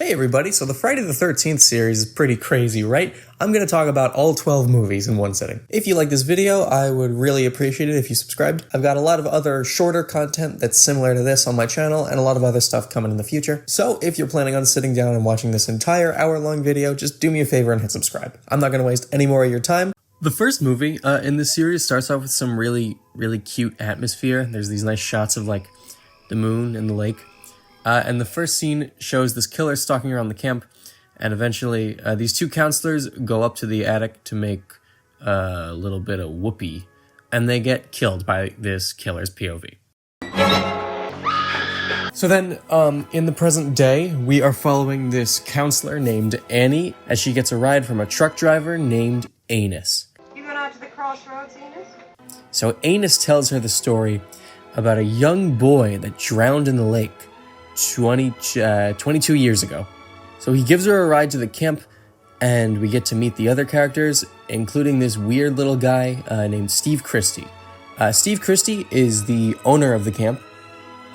Hey everybody, so the Friday the 13th series is pretty crazy, right? I'm going to talk about all 12 movies in one sitting. If you like this video, I would really appreciate it if you subscribed. I've got a lot of other shorter content that's similar to this on my channel and a lot of other stuff coming in the future. So if you're planning on sitting down and watching this entire hour-long video, just do me a favor and hit subscribe. I'm not going to waste any more of your time. The first movie in this series starts off with some really cute atmosphere. There's these nice shots of like the moon and the lake. And the first scene shows this killer stalking around the camp, and eventually these two counselors go up to the attic to make a little bit of whoopee, and they get killed by this killer's POV. So then, in the present day, we are following this counselor named Annie as she gets a ride from a truck driver named Anus. You going out to the crossroads, Anus? So Anus tells her the story about a young boy that drowned in the lake 22 years ago. So he gives her a ride to the camp, and we get to meet the other characters, including this weird little guy named Steve Christie. Steve Christie is the owner of the camp,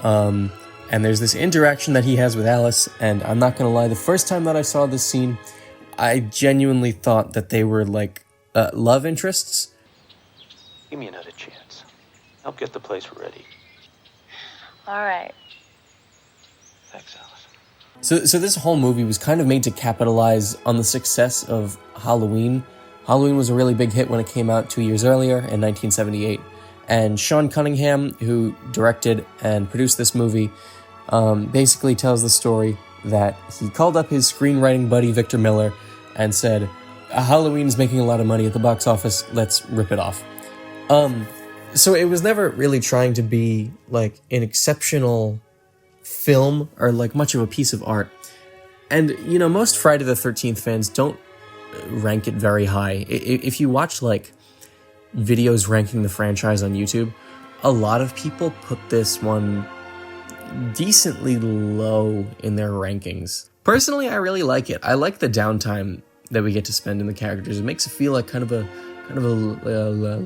and there's this interaction that he has with Alice, and I'm not gonna lie, the first time that I saw this scene, I genuinely thought that they were like love interests. Give me another chance. Help get the place ready. All right. Thanks, Alice. So this whole movie was kind of made to capitalize on the success of Halloween. Halloween was a really big hit when it came out 2 years earlier in 1978. And Sean Cunningham, who directed and produced this movie, basically tells the story that he called up his screenwriting buddy Victor Miller and said, Halloween's making a lot of money at the box office, let's rip it off. So it was never really trying to be like an exceptional film or like much of a piece of art. And you know, most Friday the 13th fans don't rank it very high. If you watch like videos ranking the franchise on YouTube, a lot of people put this one decently low in their rankings. Personally, I really like it. I like the downtime that we get to spend in the characters. It makes it feel like kind of a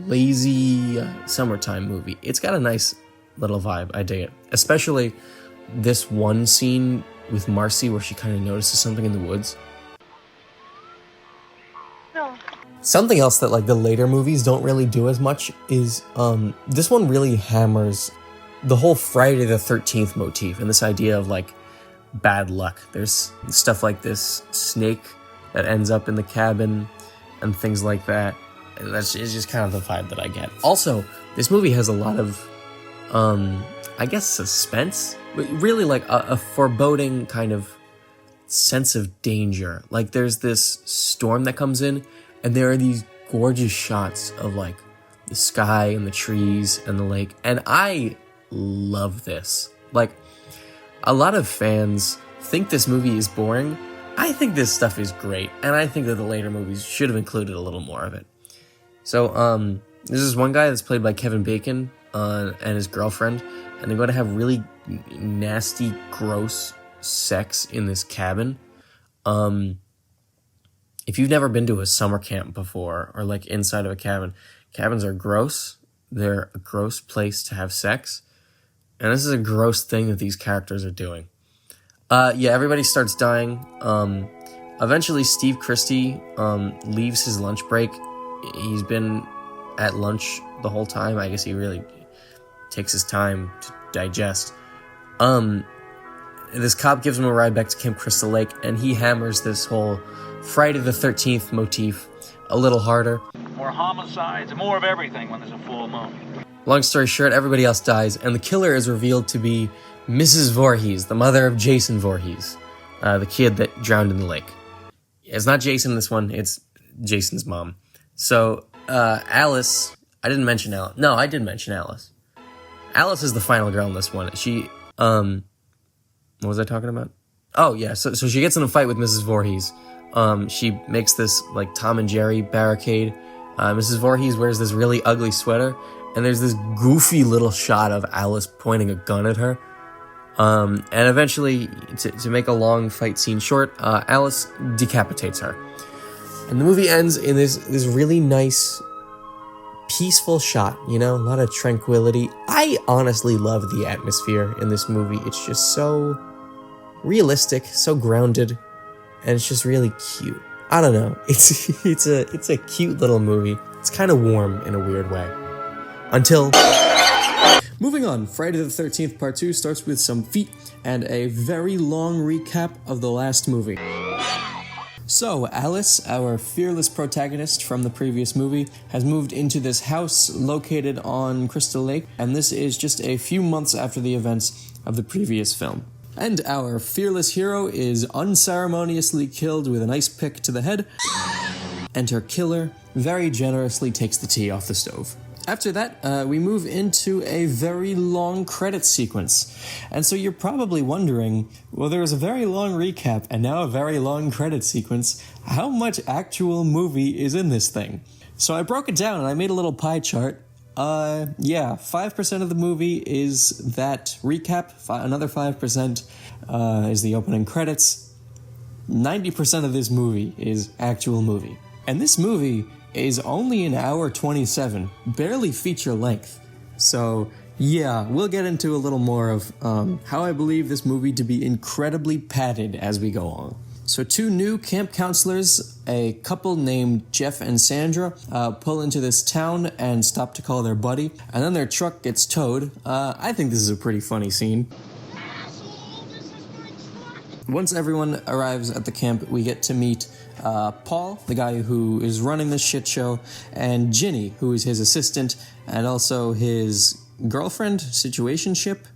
lazy summertime movie. It's got a nice little vibe. I dig it. Especially this one scene with Marcy where she kind of notices something in the woods. No. Something else that like the later movies don't really do as much is this one really hammers the whole Friday the 13th motif and this idea of like bad luck. There's stuff like this snake that ends up in the cabin and things like that. And that's it's just kind of the vibe that I get. Also, this movie has a lot of I guess suspense, but really like a foreboding kind of sense of danger. Like there's this storm that comes in, and there are these gorgeous shots of like the sky and the trees and the lake, and I love this. Like a lot of fans think this movie is boring. I think this stuff is great, and I think that the later movies should have included a little more of it. So there's this one guy that's played by Kevin Bacon and his girlfriend, and they're going to have really nasty, gross sex in this cabin. If you've never been to a summer camp before, or like inside of a cabin, cabins are gross. They're a gross place to have sex. And this is a gross thing that these characters are doing. Yeah, everybody starts dying. Eventually, Steve Christie leaves his lunch break. He's been at lunch the whole time. I guess he really takes his time to digest. This cop gives him a ride back to Camp Crystal Lake, and he hammers this whole Friday the 13th motif a little harder. More homicides, more of everything when there's a full moon. Long story short, everybody else dies, and the killer is revealed to be Mrs. Voorhees, the mother of Jason Voorhees, the kid that drowned in the lake. It's not Jason in this one, it's Jason's mom. So, Alice, I didn't mention Alice. No, I did mention Alice. Alice is the final girl in this one. She, what was I talking about? Oh, yeah, so she gets in a fight with Mrs. Voorhees. She makes this, like, Tom and Jerry barricade. Mrs. Voorhees wears this really ugly sweater, and there's this goofy little shot of Alice pointing a gun at her. And eventually, to make a long fight scene short, Alice decapitates her. And the movie ends in this really nice, peaceful shot, you know, a lot of tranquility. I honestly love the atmosphere in this movie. It's just so realistic, so grounded, and it's just really cute. I don't know. It's a cute little movie. It's kind of warm in a weird way. Until... Moving on, Friday the 13th Part 2 starts with some feet and a very long recap of the last movie. So, Alice, our fearless protagonist from the previous movie, has moved into this house located on Crystal Lake, and this is just a few months after the events of the previous film. And our fearless hero is unceremoniously killed with an ice pick to the head, and her killer very generously takes the tea off the stove. After that, we move into a very long credits sequence. And so you're probably wondering, well, there was a very long recap and now a very long credits sequence. How much actual movie is in this thing? So I broke it down and I made a little pie chart. 5% of the movie is that recap. Another 5% is the opening credits. 90% of this movie is actual movie. And this movie is only an hour 27, barely feature length. So yeah, we'll get into a little more of how I believe this movie to be incredibly padded as we go on. So 2 new camp counselors, a couple named Jeff and Sandra, pull into this town and stop to call their buddy, and then their truck gets towed. I think this is a pretty funny scene. Once everyone arrives at the camp, we get to meet Paul, the guy who is running this shit show, and Ginny, who is his assistant, and also his girlfriend, situationship.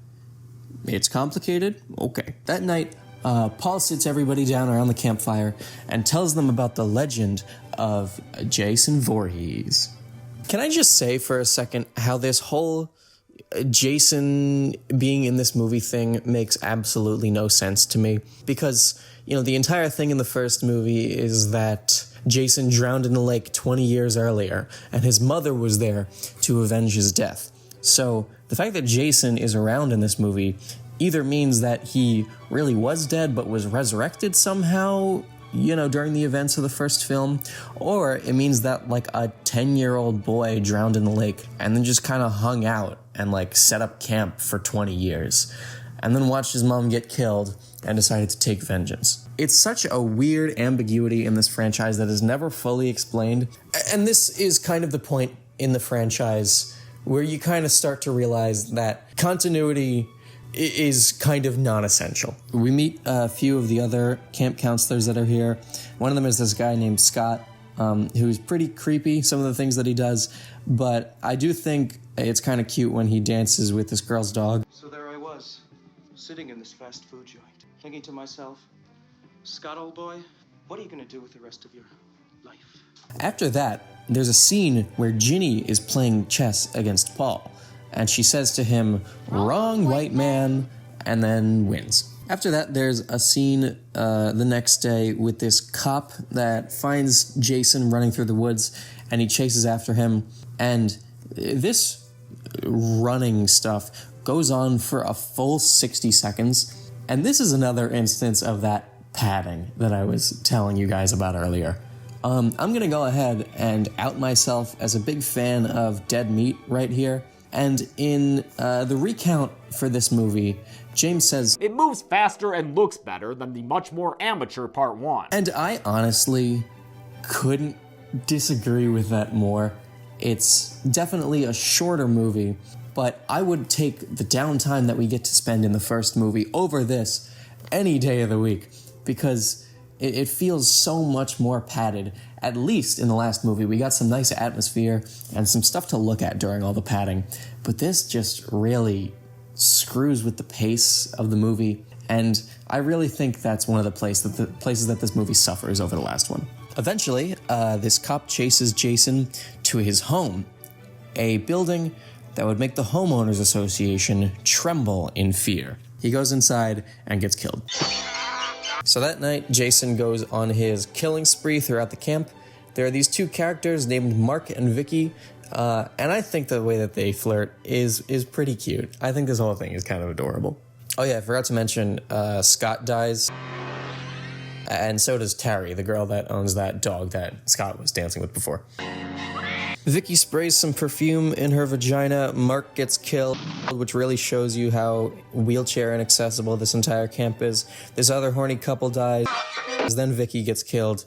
It's complicated? Okay. That night, Paul sits everybody down around the campfire and tells them about the legend of Jason Voorhees. Can I just say for a second how this whole Jason being in this movie thing makes absolutely no sense to me? Because, the entire thing in the first movie is that Jason drowned in the lake 20 years earlier, and his mother was there to avenge his death. So the fact that Jason is around in this movie either means that he really was dead but was resurrected somehow, during the events of the first film, or it means that, like, a 10-year-old boy drowned in the lake and then just kind of hung out and, like, set up camp for 20 years, and then watched his mom get killed and decided to take vengeance. It's such a weird ambiguity in this franchise that is never fully explained, and this is kind of the point in the franchise where you kind of start to realize that continuity is kind of non-essential. We meet a few of the other camp counselors that are here. One of them is this guy named Scott, who's pretty creepy, some of the things that he does, but I do think it's kind of cute when he dances with this girl's dog. So there I was, sitting in this fast food joint, thinking to myself, Scott, old boy, what are you going to do with the rest of your life? After that, there's a scene where Ginny is playing chess against Paul, and she says to him, "Wrong, white man," and then wins. After that, there's a scene the next day with this cop that finds Jason running through the woods, and he chases after him, and this running stuff goes on for a full 60 seconds, and this is another instance of that padding that I was telling you guys about earlier. I'm gonna go ahead and out myself as a big fan of Dead Meat right here. And in the recount for this movie, James says, "It moves faster and looks better than the much more amateur Part 1. And I honestly couldn't disagree with that more. It's definitely a shorter movie, but I would take the downtime that we get to spend in the first movie over this any day of the week, because it feels so much more padded. At least in the last movie, we got some nice atmosphere and some stuff to look at during all the padding. But this just really screws with the pace of the movie, and I really think that's one of the places that this movie suffers over the last one. Eventually, this cop chases Jason to his home, a building that would make the homeowners association tremble in fear. He goes inside and gets killed. So that night, Jason goes on his killing spree throughout the camp. There are these 2 characters named Mark and Vicky, and I think the way that they flirt is pretty cute. I think this whole thing is kind of adorable. Oh yeah, I forgot to mention, Scott dies, and so does Tari, the girl that owns that dog that Scott was dancing with before. Vicky sprays some perfume in her vagina, Mark gets killed, which really shows you how wheelchair inaccessible this entire camp is. This other horny couple dies, then Vicky gets killed.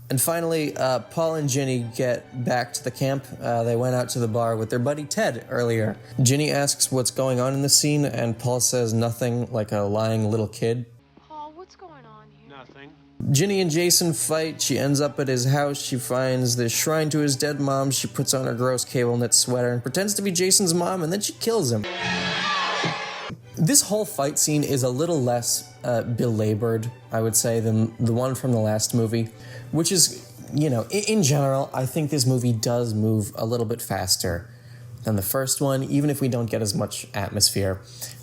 And finally, Paul and Ginny get back to the camp. They went out to the bar with their buddy Ted earlier. Ginny asks what's going on in the scene, and Paul says nothing, like a lying little kid. Paul, what's going on here? Nothing. Ginny and Jason fight. She ends up at his house. She finds this shrine to his dead mom. She puts on her gross cable knit sweater and pretends to be Jason's mom, and then she kills him. This whole fight scene is a little less belabored, I would say, than the one from the last movie, which is, you know, in general, I think this movie does move a little bit faster than the first one, even if we don't get as much atmosphere.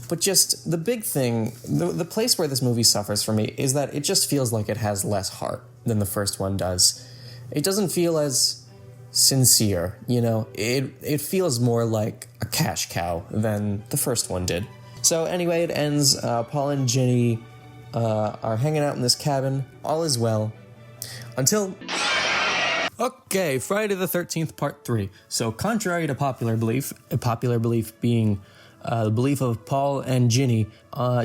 But just the big thing, the place where this movie suffers for me is that it just feels like it has less heart than the first one does. It doesn't feel as sincere, you know? It feels more like a cash cow than the first one did. So anyway, it ends. Paul and Ginny are hanging out in this cabin. All is well. Until... Okay, Friday the 13th, Part 3. So contrary to popular belief being the belief of Paul and Ginny,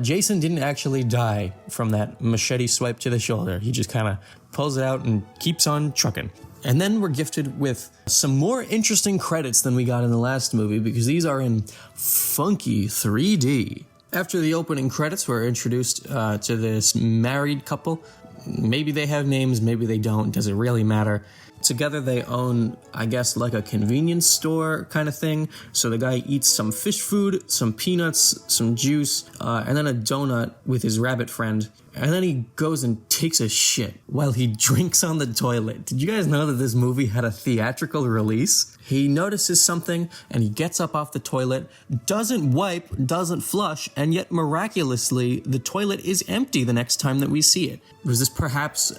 Jason didn't actually die from that machete swipe to the shoulder. He just kind of pulls it out and keeps on trucking. And then we're gifted with some more interesting credits than we got in the last movie, because these are in funky 3D. After the opening credits, we're introduced to this married couple. Maybe they have names, maybe they don't. Does it really matter? Together they own, I guess, like a convenience store kind of thing. So the guy eats some fish food, some peanuts, some juice, and then a donut with his rabbit friend. And then he goes and takes a shit while he drinks on the toilet. Did you guys know that this movie had a theatrical release? He notices something and he gets up off the toilet, doesn't wipe, doesn't flush, and yet miraculously the toilet is empty the next time that we see it. Was this perhaps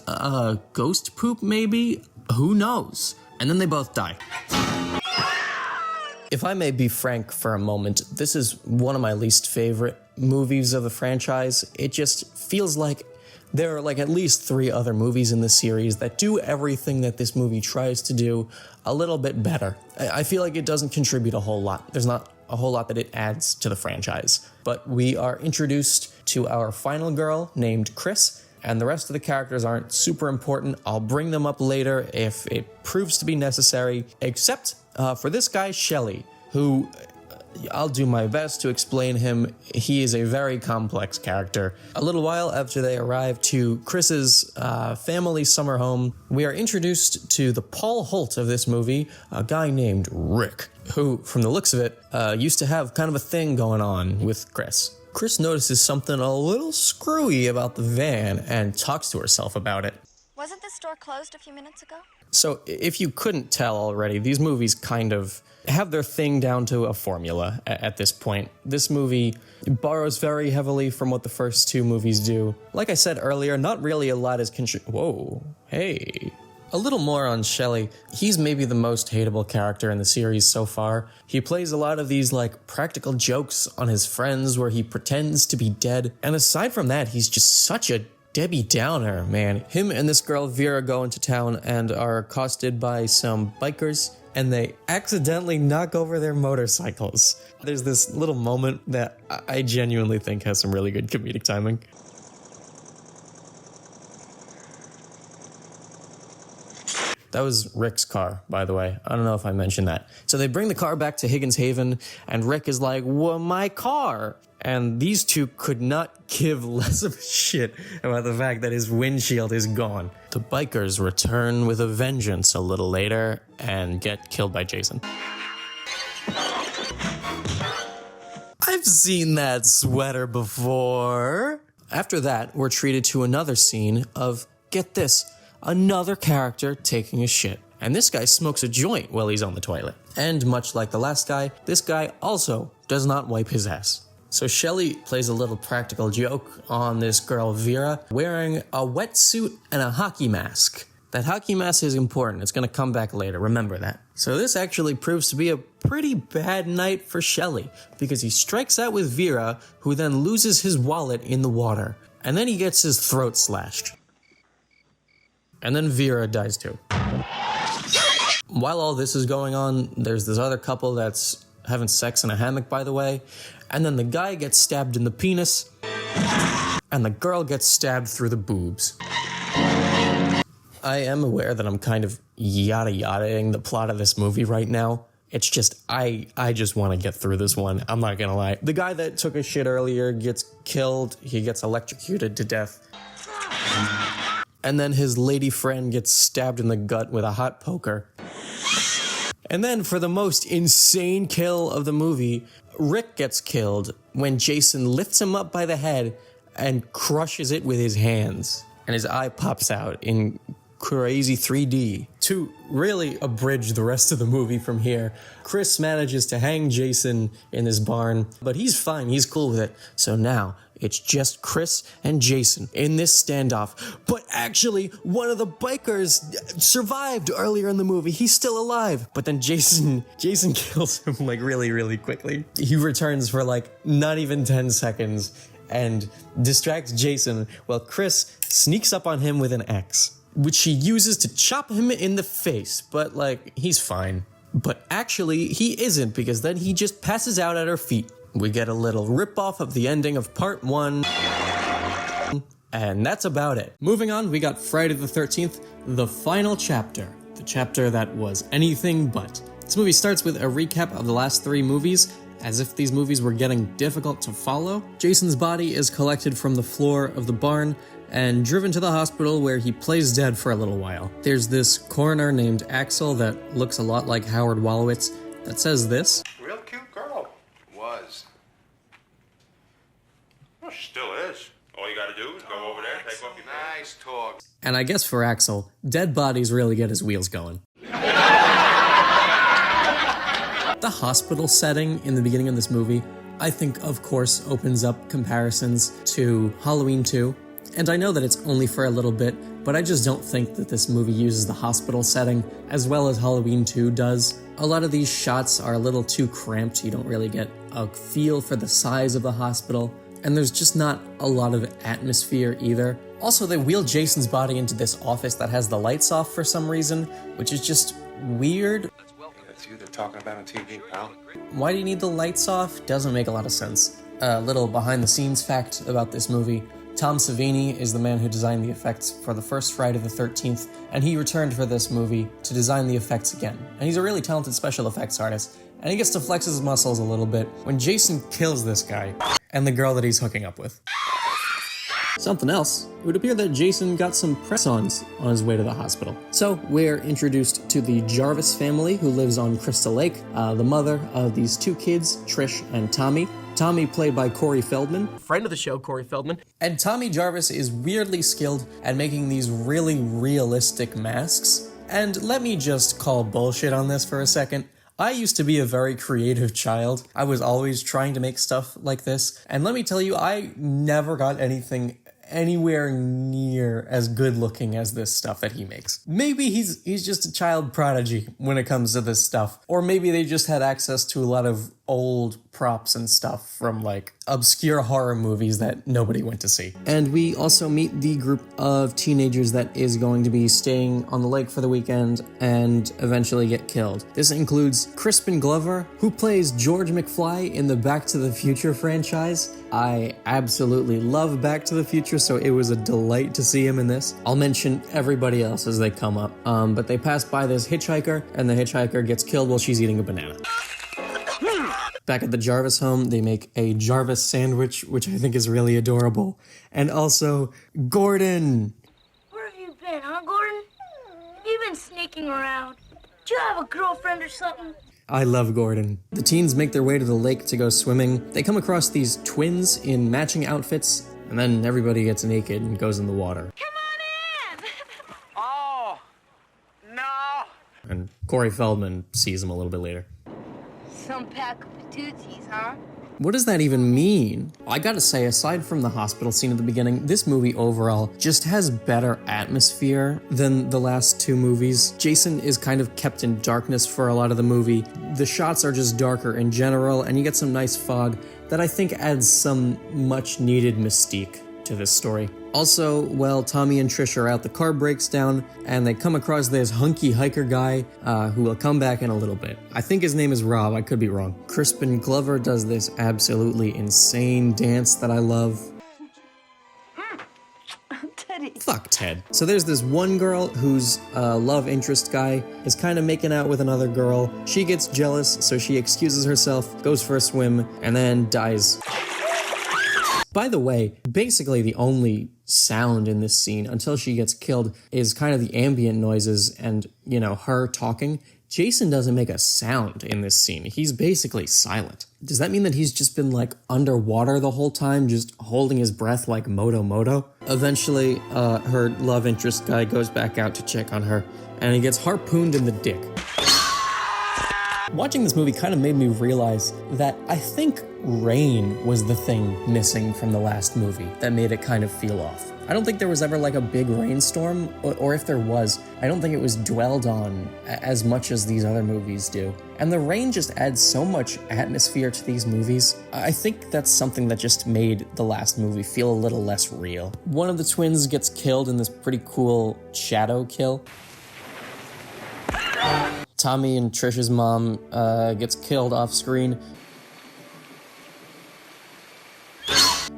ghost poop maybe? Who knows? And then they both die. If I may be frank for a moment, this is one of my least favorite movies of the franchise. It just feels like there are like at least 3 other movies in the series that do everything that this movie tries to do a little bit better. I feel like it doesn't contribute a whole lot. There's not a whole lot that it adds to the franchise. But we are introduced to our final girl named Chris, and the rest of the characters aren't super important. I'll bring them up later if it proves to be necessary, except for this guy, Shelley, who I'll do my best to explain him. He is a very complex character. A little while after they arrive to Chris's family summer home, we are introduced to the Paul Holt of this movie, a guy named Rick, who, from the looks of it, used to have kind of a thing going on with Chris. Chris notices something a little screwy about the van and talks to herself about it. Wasn't the store closed a few minutes ago? So, if you couldn't tell already, these movies kind of have their thing down to a formula at this point. This movie borrows very heavily from what the first 2 movies do. Like I said earlier, not really a lot is Whoa, hey. A little more on Shelley. He's maybe the most hateable character in the series so far. He plays a lot of these, like, practical jokes on his friends where he pretends to be dead. And aside from that, he's just such a Debbie Downer, man. Him and this girl Vera go into town and are accosted by some bikers, and they accidentally knock over their motorcycles. There's this little moment that I genuinely think has some really good comedic timing. That was Rick's car, by the way. I don't know if I mentioned that. So they bring the car back to Higgins Haven, and Rick is like, well, my car. And these two could not give less of a shit about the fact that his windshield is gone. The bikers return with a vengeance a little later and get killed by Jason. I've seen that sweater before. After that, we're treated to another scene of, get this, another character taking a shit. And this guy smokes a joint while he's on the toilet. And much like the last guy, this guy also does not wipe his ass. So Shelley plays a little practical joke on this girl Vera wearing a wetsuit and a hockey mask. That hockey mask is important. It's going to come back later. Remember that. So this actually proves to be a pretty bad night for Shelley, because he strikes out with Vera, who then loses his wallet in the water. And then he gets his throat slashed. And then Vera dies too. While all this is going on, there's this other couple that's having sex in a hammock, by the way, and then the guy gets stabbed in the penis, and the girl gets stabbed through the boobs. I am aware that I'm kind of yada-yadaing the plot of this movie right now. It's just, I just want to get through this one. I'm not gonna lie. The guy that took a shit earlier gets killed. He gets electrocuted to death. And then his lady friend gets stabbed in the gut with a hot poker. And then for the most insane kill of the movie, Rick gets killed when Jason lifts him up by the head and crushes it with his hands. And his eye pops out in crazy 3D. To really abridge the rest of the movie from here, Chris manages to hang Jason in this barn, but he's fine, he's cool with it. So now, it's just Chris and Jason in this standoff. But actually, one of the bikers survived earlier in the movie. He's still alive. But then Jason kills him like really quickly. He returns for like not even 10 seconds and distracts Jason while Chris sneaks up on him with an axe, which she uses to chop him in the face. But like, he's fine. But actually, he isn't, because then he just passes out at her feet. We get a little rip-off of the ending of part 1, and that's about it. Moving on, we got Friday the 13th, the final chapter. The chapter that was anything but. This movie starts with a recap of the last 3 movies, as if these movies were getting difficult to follow. Jason's body is collected from the floor of the barn and driven to the hospital, where he plays dead for a little while. There's this coroner named Axel that looks a lot like Howard Wolowitz that says this. Real cute girl. Was. Well, she still is. All you gotta do is go over there and take off your nice talk. And I guess for Axel, dead bodies really get his wheels going. The hospital setting in the beginning of this movie, I think, of course, opens up comparisons to Halloween 2. And I know that it's only for a little bit, but I just don't think that this movie uses the hospital setting as well as Halloween 2 does. A lot of these shots are a little too cramped. You don't really get a feel for the size of the hospital, and there's just not a lot of atmosphere either. Also, they wheel Jason's body into this office that has the lights off for some reason, which is just weird. That's you they're talking about on TV, pal. Why do you need the lights off? Doesn't make a lot of sense. A little behind-the-scenes fact about this movie. Tom Savini is the man who designed the effects for the first Friday the 13th, and he returned for this movie to design the effects again. And he's a really talented special effects artist, and he gets to flex his muscles a little bit when Jason kills this guy and the girl that he's hooking up with. Something else, it would appear that Jason got some press-ons on his way to the hospital. So we're introduced to the Jarvis family, who lives on Crystal Lake, the mother of these 2 kids, Trish and Tommy. Tommy played by Corey Feldman, friend of the show, Corey Feldman. And Tommy Jarvis is weirdly skilled at making these really realistic masks. And let me just call bullshit on this for a second. I used to be a very creative child. I was always trying to make stuff like this. And let me tell you, I never got anything anywhere near as good looking as this stuff that he makes. Maybe he's just a child prodigy when it comes to this stuff. Or maybe they just had access to a lot of old props and stuff from like obscure horror movies that nobody went to see. And we also meet the group of teenagers that is going to be staying on the lake for the weekend and eventually get killed. This includes Crispin Glover, who plays George McFly in the Back to the Future franchise. I absolutely love Back to the Future, so it was a delight to see him in this. I'll mention everybody else as they come up, but they pass by this hitchhiker, and the hitchhiker gets killed while she's eating a banana. Back at the Jarvis home, they make a Jarvis sandwich, which I think is really adorable. And also, Gordon! Where have you been, huh, Gordon? Have you been sneaking around? Do you have a girlfriend or something? I love Gordon. The teens make their way to the lake to go swimming. They come across these twins in matching outfits, and then everybody gets naked and goes in the water. Come on in! Oh, no. And Corey Feldman sees them a little bit later. Some pack of patooties, huh? What does that even mean? I gotta say, aside from the hospital scene at the beginning, this movie overall just has better atmosphere than the last 2 movies. Jason is kind of kept in darkness for a lot of the movie. The shots are just darker in general, and you get some nice fog that I think adds some much needed mystique to this story. Also, while Tommy and Trish are out, the car breaks down, and they come across this hunky hiker guy who will come back in a little bit. I think his name is Rob, I could be wrong. Crispin Glover does this absolutely insane dance that I love. Teddy. Fuck Ted. So there's this one girl whose love interest guy is kind of making out with another girl. She gets jealous, so she excuses herself, goes for a swim, and then dies. By the way, basically the only sound in this scene until she gets killed is kind of the ambient noises and, you know, her talking. Jason doesn't make a sound in this scene. He's basically silent. Does that mean that he's just been like underwater the whole time, just holding his breath like Moto Moto? Eventually, her love interest guy goes back out to check on her, and he gets harpooned in the dick. Watching this movie kind of made me realize that I think rain was the thing missing from the last movie that made it kind of feel off. I don't think there was ever like a big rainstorm, or if there was, I don't think it was dwelled on as much as these other movies do. And the rain just adds so much atmosphere to these movies. I think that's something that just made the last movie feel a little less real. One of the twins gets killed in this pretty cool shadow kill. Tommy and Trish's mom gets killed off screen.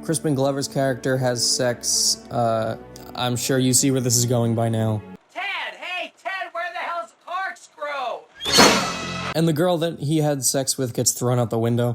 Crispin Glover's character has sex. I'm sure you see where this is going by now. Ted! Hey, Ted, where the hell's corkscrew? And the girl that he had sex with gets thrown out the window.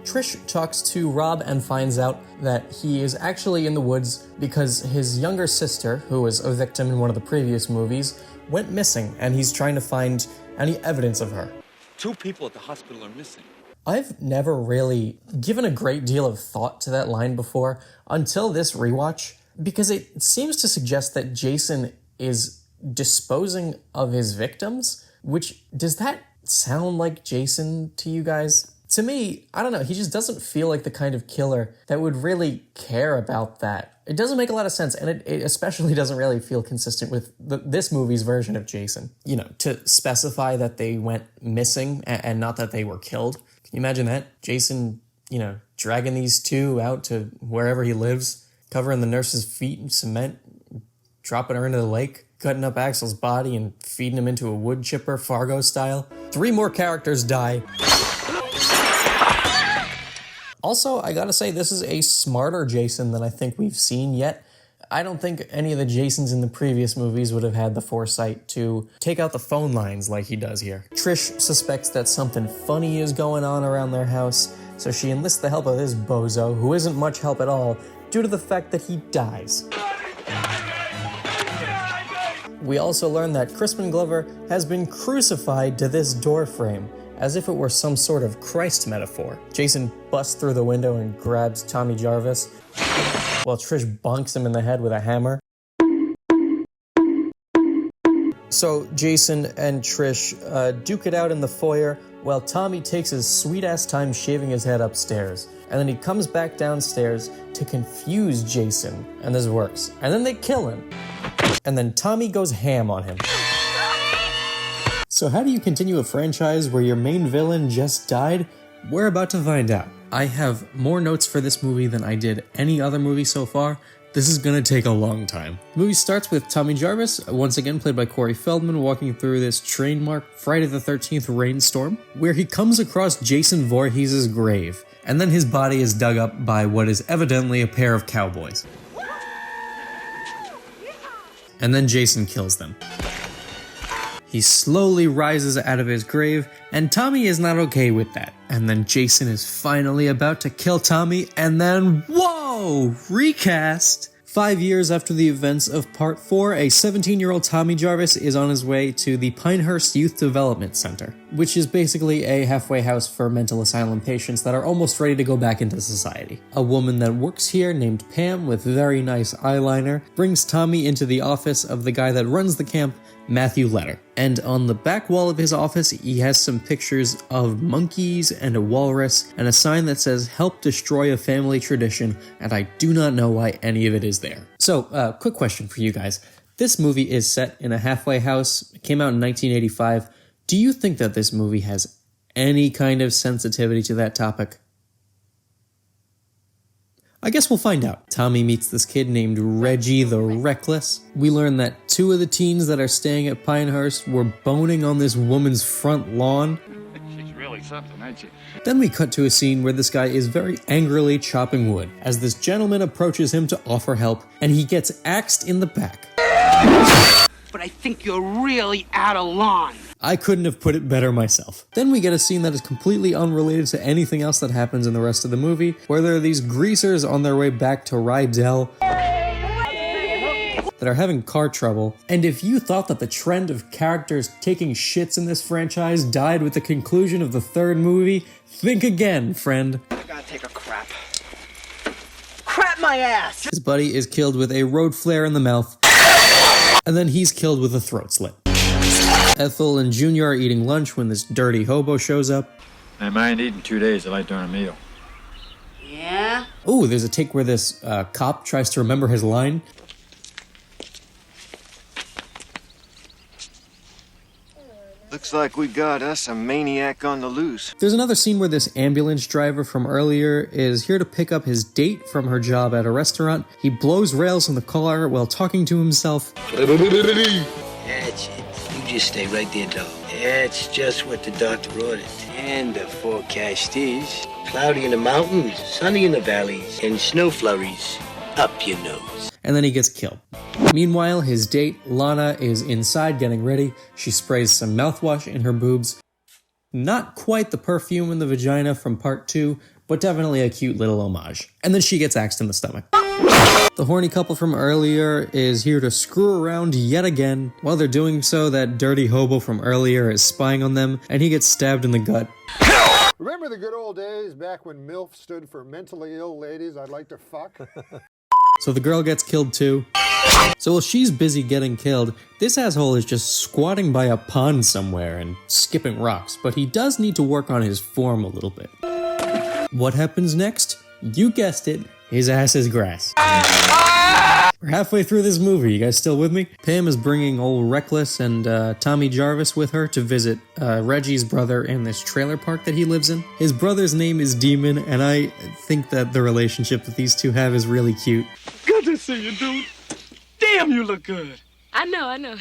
Trish talks to Rob and finds out that he is actually in the woods because his younger sister, who was a victim in one of the previous movies, went missing, and he's trying to find any evidence of her. 2 people at the hospital are missing. I've never really given a great deal of thought to that line before until this rewatch, because it seems to suggest that Jason is disposing of his victims, which, does that sound like Jason to you guys? To me, I don't know, he just doesn't feel like the kind of killer that would really care about that. It doesn't make a lot of sense, and it especially doesn't really feel consistent with this movie's version of Jason. You know, to specify that they went missing and not that they were killed. Can you imagine that? Jason, you know, dragging these two out to wherever he lives, covering the nurse's feet in cement, dropping her into the lake, cutting up Axel's body and feeding him into a wood chipper, Fargo style. 3 more characters die. Also, I gotta say, this is a smarter Jason than I think we've seen yet. I don't think any of the Jasons in the previous movies would have had the foresight to take out the phone lines like he does here. Trish suspects that something funny is going on around their house, so she enlists the help of this bozo, who isn't much help at all, due to the fact that he dies. We also learn that Crispin Glover has been crucified to this door frame, as if it were some sort of Christ metaphor. Jason busts through the window and grabs Tommy Jarvis, while Trish bonks him in the head with a hammer. So Jason and Trish duke it out in the foyer, while Tommy takes his sweet-ass time shaving his head upstairs. And then he comes back downstairs to confuse Jason, and this works. And then they kill him. And then Tommy goes ham on him. So how do you continue a franchise where your main villain just died? We're about to find out. I have more notes for this movie than I did any other movie so far. This is gonna take a long time. The movie starts with Tommy Jarvis, once again played by Corey Feldman, walking through this trademark Friday the 13th rainstorm, where he comes across Jason Voorhees' grave, and then his body is dug up by what is evidently a pair of cowboys. And then Jason kills them. He slowly rises out of his grave, and Tommy is not okay with that. And then Jason is finally about to kill Tommy, and then, whoa! Recast! 5 years after the events of Part 4, a 17-year-old Tommy Jarvis is on his way to the Pinehurst Youth Development Center, which is basically a halfway house for mental asylum patients that are almost ready to go back into society. A woman that works here, named Pam, with very nice eyeliner, brings Tommy into the office of the guy that runs the camp, Matthew Letter. And on the back wall of his office, he has some pictures of monkeys and a walrus, and a sign that says, "Help destroy a family tradition," and I do not know why any of it is there. So, quick question for you guys. This movie is set in a halfway house. It came out in 1985. Do you think that this movie has any kind of sensitivity to that topic? I guess we'll find out. Tommy meets this kid named Reggie the Reckless. We learn that 2 of the teens that are staying at Pinehurst were boning on this woman's front lawn. She's really something, ain't she? Then we cut to a scene where this guy is very angrily chopping wood as this gentleman approaches him to offer help, and he gets axed in the back. But I think you're really out of line. I couldn't have put it better myself. Then we get a scene that is completely unrelated to anything else that happens in the rest of the movie, where there are these greasers on their way back to Rydell that are having car trouble. And if you thought that the trend of characters taking shits in this franchise died with the conclusion of the 3rd movie, think again, friend. I gotta take a crap. Crap my ass! His buddy is killed with a road flare in the mouth, and then he's killed with a throat slit. Ethel and Junior are eating lunch when this dirty hobo shows up. I ain't eaten 2 days. I like during a meal. Yeah? Ooh, there's a take where this cop tries to remember his line. Looks like we got us a maniac on the loose. There's another scene where this ambulance driver from earlier is here to pick up his date from her job at a restaurant. He blows rails in the car while talking to himself. That's it. You just stay right there, dog. That's just what the doctor ordered. And the forecast is cloudy in the mountains, sunny in the valleys, and snow flurries up your nose. And then he gets killed. Meanwhile, his date, Lana, is inside getting ready. She sprays some mouthwash in her boobs. Not quite the perfume in the vagina from part 2, but definitely a cute little homage. And then she gets axed in the stomach. The horny couple from earlier is here to screw around yet again. While they're doing so, that dirty hobo from earlier is spying on them, and he gets stabbed in the gut. Remember the good old days back when MILF stood for mentally ill ladies I'd like to fuck? So the girl gets killed too. So while she's busy getting killed, this asshole is just squatting by a pond somewhere and skipping rocks, but he does need to work on his form a little bit. What happens next? You guessed it, his ass is grass. We're halfway through this movie, you guys still with me? Pam is bringing old Reckless and Tommy Jarvis with her to visit Reggie's brother in this trailer park that he lives in. His brother's name is Demon, and I think that the relationship that these two have is really cute. Good to see you, dude. Damn, you look good. I know.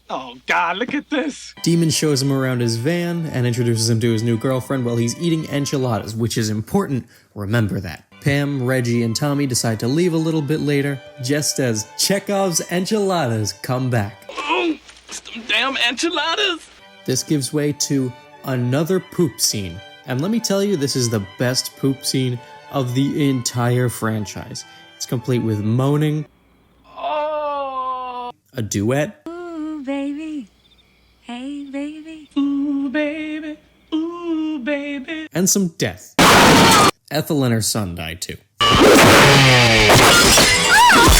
Oh, God, look at this. Demon shows him around his van and introduces him to his new girlfriend while he's eating enchiladas, which is important. Remember that. Pam, Reggie, and Tommy decide to leave a little bit later, just as Chekhov's enchiladas come back. Oh, some damn enchiladas. This gives way to another poop scene. And let me tell you, this is the best poop scene of the entire franchise. It's complete with moaning, a duet, Ooh, baby. Hey, baby. Ooh, baby. Ooh, baby. and some death. Ethel and her son die too.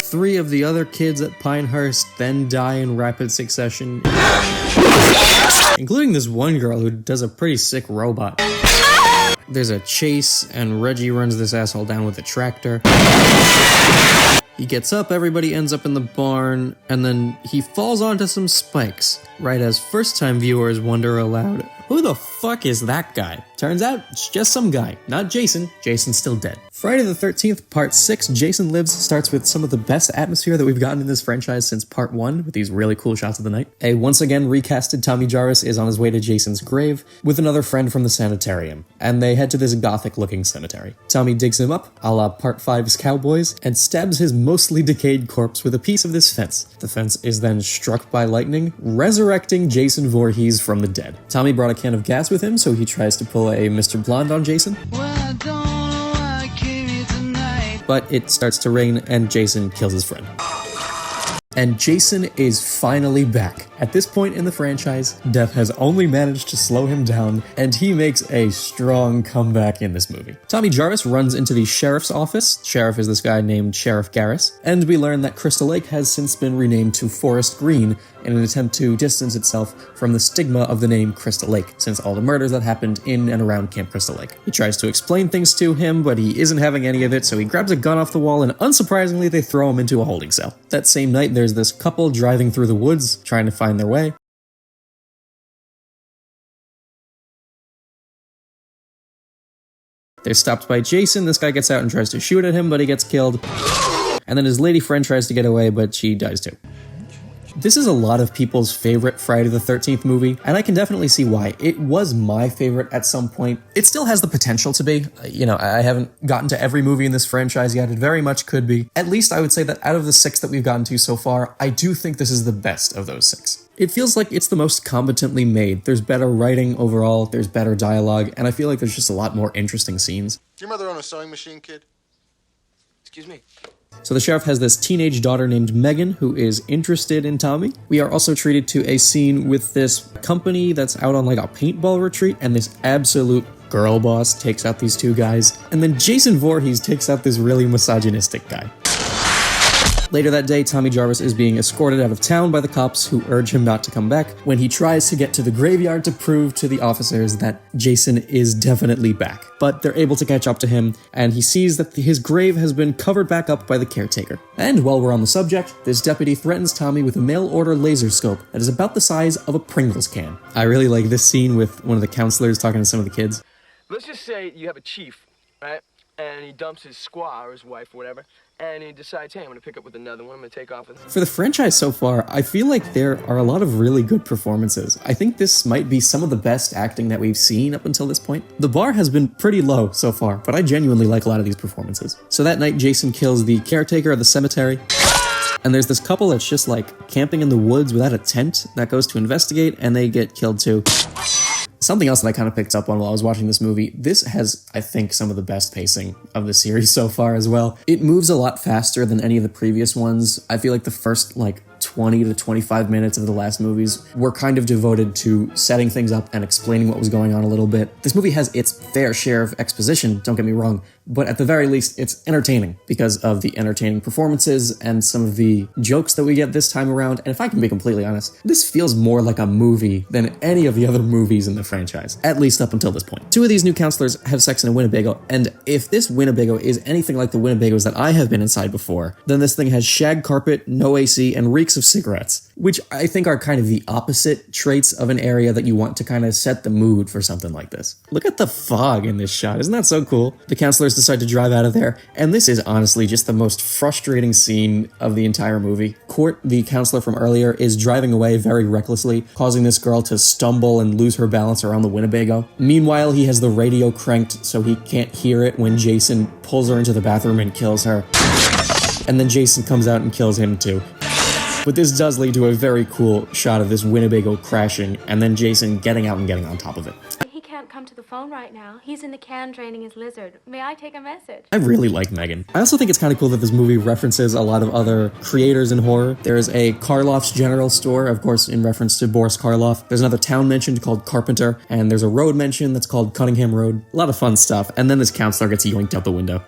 3 of the other kids at Pinehurst then die in rapid succession, including this one girl who does a pretty sick robot. There's a chase, and Reggie runs this asshole down with a tractor. He gets up, everybody ends up in the barn, and then he falls onto some spikes, right as first-time viewers wonder aloud, who the fuck is that guy? Turns out, it's just some guy, not Jason. Jason's still dead. Friday the 13th, Part 6, Jason Lives, starts with some of the best atmosphere that we've gotten in this franchise since Part 1, with these really cool shots of the night. A once again recasted Tommy Jarvis is on his way to Jason's grave, with another friend from the sanitarium, and they head to this gothic-looking cemetery. Tommy digs him up, a la Part 5's Cowboys, and stabs his mostly decayed corpse with a piece of this fence. The fence is then struck by lightning, resurrecting Jason Voorhees from the dead. Tommy brought a can of gas with him, so he tries to pull a Mr. Blonde on Jason. But it starts to rain, and Jason kills his friend. And Jason is finally back. At this point in the franchise, death has only managed to slow him down, and he makes a strong comeback in this movie. Tommy Jarvis runs into the sheriff's office. Sheriff is this guy named Sheriff Garris, and we learn that Crystal Lake has since been renamed to Forest Green in an attempt to distance itself from the stigma of the name Crystal Lake, since all the murders that happened in and around Camp Crystal Lake. He tries to explain things to him, but he isn't having any of it, so he grabs a gun off the wall, and unsurprisingly, they throw him into a holding cell. That same night, there's this couple driving through the woods, trying to find their way. They're stopped by Jason. This guy gets out and tries to shoot at him, but he gets killed. And then his lady friend tries to get away, but she dies too. This is a lot of people's favorite Friday the 13th movie, and I can definitely see why. It was my favorite at some point. It still has the potential to be. You know, I haven't gotten to every movie in this franchise yet. It very much could be. At least I would say that out of the 6 that we've gotten to so far, I do think this is the best of those 6. It feels like it's the most competently made. There's better writing overall, there's better dialogue, and I feel like there's just a lot more interesting scenes. Does your mother own a sewing machine, kid? Excuse me. So the sheriff has this teenage daughter named Megan who is interested in Tommy. We are also treated to a scene with this company that's out on like a paintball retreat, and this absolute girl boss takes out these 2 guys. And then Jason Voorhees takes out this really misogynistic guy. Later that day, Tommy Jarvis is being escorted out of town by the cops who urge him not to come back when he tries to get to the graveyard to prove to the officers that Jason is definitely back. But they're able to catch up to him, and he sees that his grave has been covered back up by the caretaker. And while we're on the subject, this deputy threatens Tommy with a mail-order laser scope that is about the size of a Pringles can. I really like this scene with one of the counselors talking to some of the kids. Let's just say you have a chief, right? And he dumps his squaw or his wife or whatever, and he decides, hey, I'm going to pick up with another one, I'm going to take off with him. For the franchise so far, I feel like there are a lot of really good performances. I think this might be some of the best acting that we've seen up until this point. The bar has been pretty low so far, but I genuinely like a lot of these performances. So that night, Jason kills the caretaker of the cemetery, and there's this couple that's just like camping in the woods without a tent that goes to investigate, and they get killed too. Something else that I kind of picked up on while I was watching this movie, this has, I think, some of the best pacing of the series so far as well. It moves a lot faster than any of the previous ones. I feel like the first, 20 to 25 minutes of the last movies were kind of devoted to setting things up and explaining what was going on a little bit. This movie has its fair share of exposition, don't get me wrong, but at the very least, it's entertaining because of the entertaining performances and some of the jokes that we get this time around. And if I can be completely honest, this feels more like a movie than any of the other movies in the franchise, at least up until this point. 2 of these new counselors have sex in a Winnebago, and if this Winnebago is anything like the Winnebagos that I have been inside before, then this thing has shag carpet, no AC, and reeks of cigarettes, which I think are kind of the opposite traits of an area that you want to kind of set the mood for something like this. Look at the fog in this shot, isn't that so cool? The counselors decide to drive out of there, and this is honestly just the most frustrating scene of the entire movie. Court, the counselor from earlier, is driving away very recklessly, causing this girl to stumble and lose her balance around the Winnebago. Meanwhile, he has the radio cranked so he can't hear it when Jason pulls her into the bathroom and kills her. And then Jason comes out and kills him too. But this does lead to a very cool shot of this Winnebago crashing, and then Jason getting out and getting on top of it. He can't come to the phone right now. He's in the can training his lizard. May I take a message? I really like Megan. I also think it's kind of cool that this movie references a lot of other creators in horror. There's a Karloff's General Store, of course, in reference to Boris Karloff. There's another town mentioned called Carpenter, and there's a road mentioned that's called Cunningham Road. A lot of fun stuff, and then this counselor gets yoinked out the window.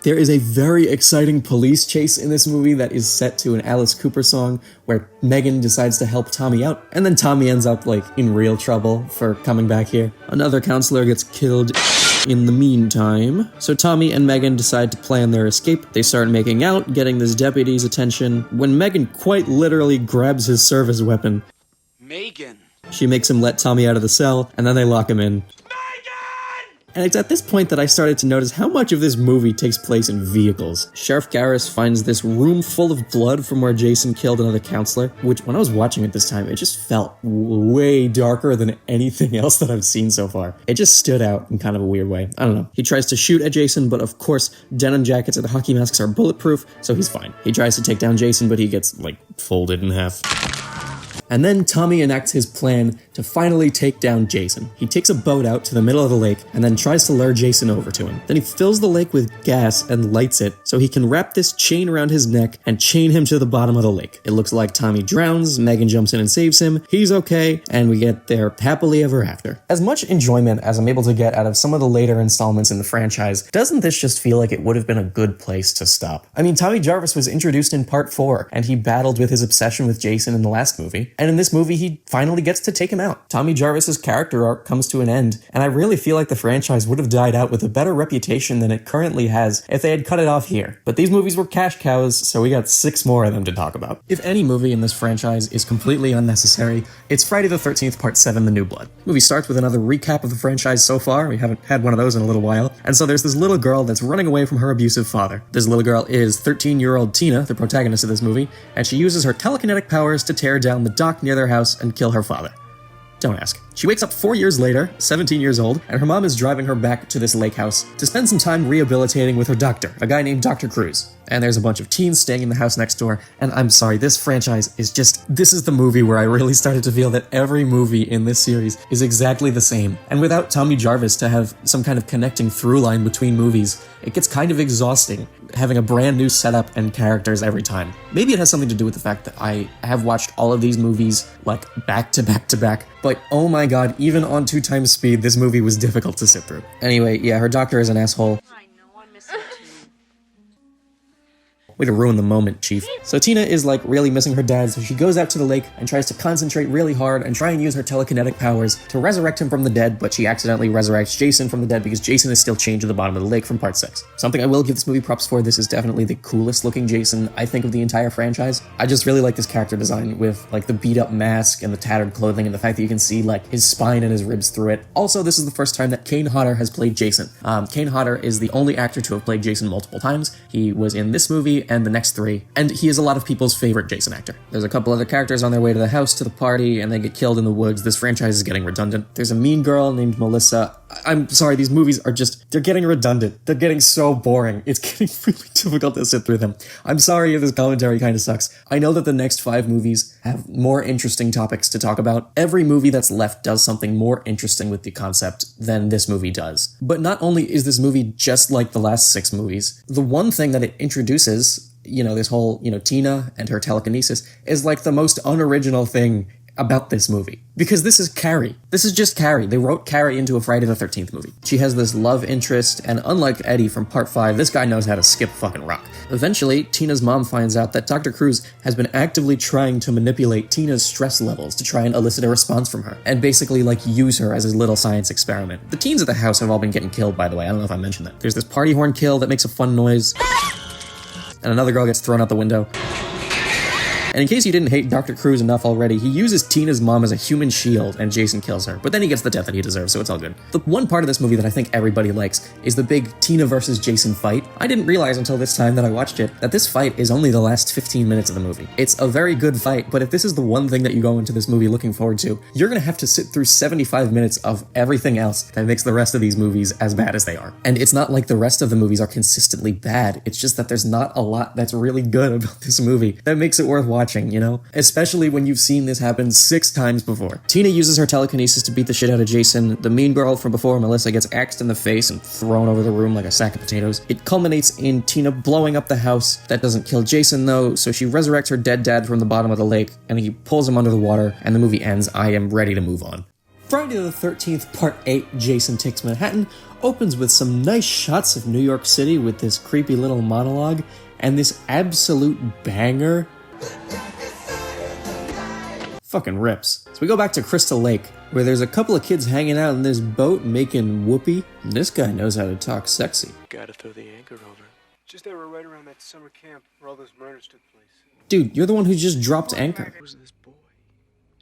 There is a very exciting police chase in this movie that is set to an Alice Cooper song where Megan decides to help Tommy out, and then Tommy ends up in real trouble for coming back here. Another counselor gets killed in the meantime. So Tommy and Megan decide to plan their escape. They start making out, getting this deputy's attention, when Megan quite literally grabs his service weapon. Megan. She makes him let Tommy out of the cell, and then they lock him in. And it's at this point that I started to notice how much of this movie takes place in vehicles. Sheriff Garris finds this room full of blood from where Jason killed another counselor, which when I was watching it this time, it just felt way darker than anything else that I've seen so far. It just stood out in kind of a weird way. I don't know. He tries to shoot at Jason, but of course, denim jackets and hockey masks are bulletproof, so he's fine. He tries to take down Jason, but he gets, folded in half. And then Tommy enacts his plan to finally take down Jason. He takes a boat out to the middle of the lake and then tries to lure Jason over to him. Then he fills the lake with gas and lights it so he can wrap this chain around his neck and chain him to the bottom of the lake. It looks like Tommy drowns, Megan jumps in and saves him, he's okay, and we get there happily ever after. As much enjoyment as I'm able to get out of some of the later installments in the franchise, doesn't this just feel like it would have been a good place to stop? I mean, Tommy Jarvis was introduced in part 4, and he battled with his obsession with Jason in the last movie. And in this movie, he finally gets to take him out. Tommy Jarvis's character arc comes to an end, and I really feel like the franchise would have died out with a better reputation than it currently has if they had cut it off here. But these movies were cash cows, so we got 6 more of them to talk about. If any movie in this franchise is completely unnecessary, it's Friday the 13th Part 7, The New Blood. The movie starts with another recap of the franchise so far. We haven't had one of those in a little while. And so there's this little girl that's running away from her abusive father. This little girl is 13-year-old Tina, the protagonist of this movie, and she uses her telekinetic powers to tear down the dock near their house and kill her father. Don't ask. She wakes up 4 years later, 17 years old, and her mom is driving her back to this lake house to spend some time rehabilitating with her doctor, a guy named Dr. Cruz. And there's a bunch of teens staying in the house next door, and I'm sorry, this franchise is just... This is the movie where I really started to feel that every movie in this series is exactly the same. And without Tommy Jarvis to have some kind of connecting through line between movies, it gets kind of exhausting having a brand new setup and characters every time. Maybe it has something to do with the fact that I have watched all of these movies, like, back to back to back, but oh my god, even on 2 times speed, this movie was difficult to sit through. Anyway, yeah, her doctor is an asshole. Way to ruin the moment, Chief. So Tina is like really missing her dad, so she goes out to the lake and tries to concentrate really hard and try and use her telekinetic powers to resurrect him from the dead, but she accidentally resurrects Jason from the dead because Jason is still chained to the bottom of the lake from Part 6. Something I will give this movie props for, this is definitely the coolest looking Jason, I think, of the entire franchise. I just really like this character design with like the beat up mask and the tattered clothing and the fact that you can see like his spine and his ribs through it. Also, this is the first time that Kane Hodder has played Jason. Kane Hodder is the only actor to have played Jason multiple times. He was in this movie and the next 3, and he is a lot of people's favorite Jason actor. There's a couple other characters on their way to the house to the party, and they get killed in the woods. This franchise is getting redundant. There's a mean girl named Melissa. I'm sorry, these movies are just, they're getting redundant. They're getting so boring. It's getting really difficult to sit through them. I'm sorry if this commentary kind of sucks. I know that the next 5 movies have more interesting topics to talk about. Every movie that's left does something more interesting with the concept than this movie does. But not only is this movie just like the last 6 movies, the one thing that it introduces, this whole, Tina and her telekinesis, is like the most unoriginal thing about this movie. Because this is Carrie. This is just Carrie. They wrote Carrie into a Friday the 13th movie. She has this love interest, and unlike Eddie from Part 5, this guy knows how to skip fucking rock. Eventually, Tina's mom finds out that Dr. Cruz has been actively trying to manipulate Tina's stress levels to try and elicit a response from her, and basically, use her as his little science experiment. The teens at the house have all been getting killed, by the way. I don't know if I mentioned that. There's this party horn kill that makes a fun noise, and another girl gets thrown out the window. And in case you didn't hate Dr. Cruz enough already, he uses Tina's mom as a human shield, and Jason kills her. But then he gets the death that he deserves, so it's all good. The one part of this movie that I think everybody likes is the big Tina versus Jason fight. I didn't realize until this time that I watched it that this fight is only the last 15 minutes of the movie. It's a very good fight, but if this is the one thing that you go into this movie looking forward to, you're gonna have to sit through 75 minutes of everything else that makes the rest of these movies as bad as they are. And it's not like the rest of the movies are consistently bad, it's just that there's not a lot that's really good about this movie that makes it worth watching, Especially when you've seen this happen 6 times before. Tina uses her telekinesis to beat the shit out of Jason. The mean girl from before, Melissa, gets axed in the face and thrown over the room like a sack of potatoes. It culminates in Tina blowing up the house. That doesn't kill Jason though, so she resurrects her dead dad from the bottom of the lake, and he pulls him under the water, and the movie ends. I am ready to move on. Friday the 13th, Part 8, Jason Takes Manhattan, opens with some nice shots of New York City with this creepy little monologue, and this absolute banger fucking rips. So we go back to Crystal Lake, where there's a couple of kids hanging out in this boat making whoopee. And this guy knows how to talk sexy. Gotta throw the anchor over. Just they were right around that summer camp where all those murders took place. Dude, you're the one who just dropped Anchor. Who's this boy?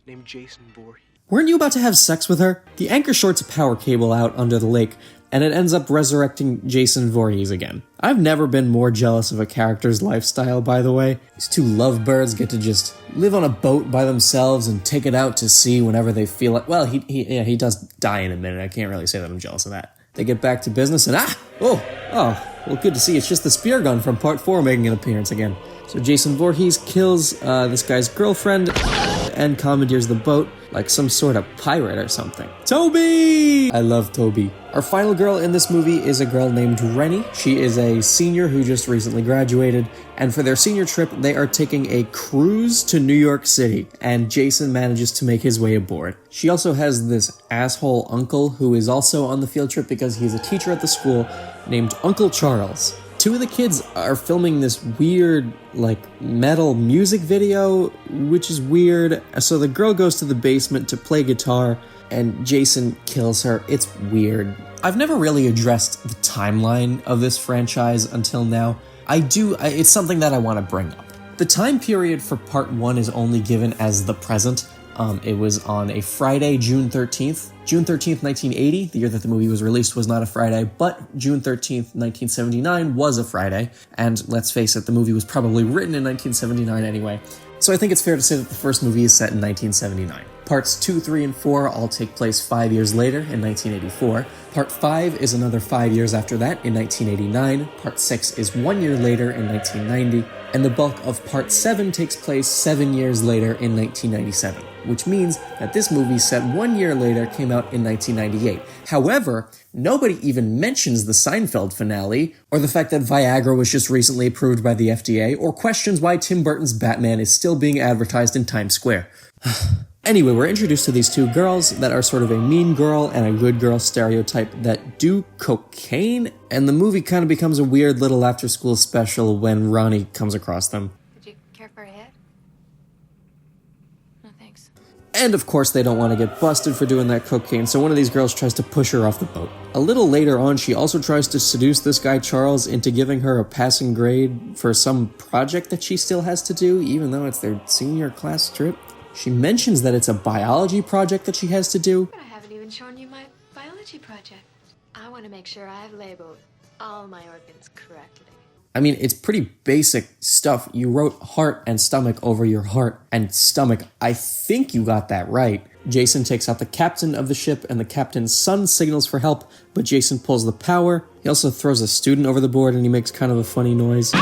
Named Jason Voorhees. Weren't you about to have sex with her? The Anchor shorts a power cable out under the lake, and it ends up resurrecting Jason Voorhees again. I've never been more jealous of a character's lifestyle, by the way. These 2 lovebirds get to just live on a boat by themselves and take it out to sea whenever they feel like... Well, he does die in a minute. I can't really say that I'm jealous of that. They get back to business and well, good to see. It's just the spear gun from Part 4 making an appearance again. So Jason Voorhees kills this guy's girlfriend and commandeers the boat like some sort of pirate or something. Toby! I love Toby. Our final girl in this movie is a girl named Rennie. She is a senior who just recently graduated, and for their senior trip, they are taking a cruise to New York City, and Jason manages to make his way aboard. She also has this asshole uncle who is also on the field trip because he's a teacher at the school named Uncle Charles. two of the kids are filming this weird, like, metal music video, which is weird. So the girl goes to the basement to play guitar, and Jason kills her. It's weird. I've never really addressed the timeline of this franchise until now. It's something that I want to bring up. The time period for part 1 is only given as the present. It was on a Friday, June 13th. June 13th, 1980, the year that the movie was released, was not a Friday, but June 13th, 1979 was a Friday. And let's face it, the movie was probably written in 1979 anyway. So I think it's fair to say that the first movie is set in 1979. Parts 2, 3, and 4 all take place 5 years later in 1984. Part 5 is another 5 years after that in 1989. Part 6 is 1 year later in 1990. And the bulk of Part 7 takes place 7 years later in 1997, which means that this movie set 1 year later came out in 1998. However, nobody even mentions the Seinfeld finale, or the fact that Viagra was just recently approved by the FDA, or questions why Tim Burton's Batman is still being advertised in Times Square. Anyway, we're introduced to these two girls that are sort of a mean girl and a good girl stereotype that do cocaine, and the movie kind of becomes a weird little after-school special when Ronnie comes across them. Would you care for a hit? No, thanks. And of course, they don't want to get busted for doing that cocaine, so one of these girls tries to push her off the boat. A little later on, she also tries to seduce this guy Charles into giving her a passing grade for some project that she still has to do, even though it's their senior class trip. She mentions that it's a biology project that she has to do. But I haven't even shown you my biology project. I want to make sure I've labeled all my organs correctly. I mean, it's pretty basic stuff. You wrote heart and stomach over your heart and stomach. I think you got that right. Jason takes out the captain of the ship, and the captain's son signals for help, but Jason pulls the power. He also throws a student over the board, and he makes kind of a funny noise.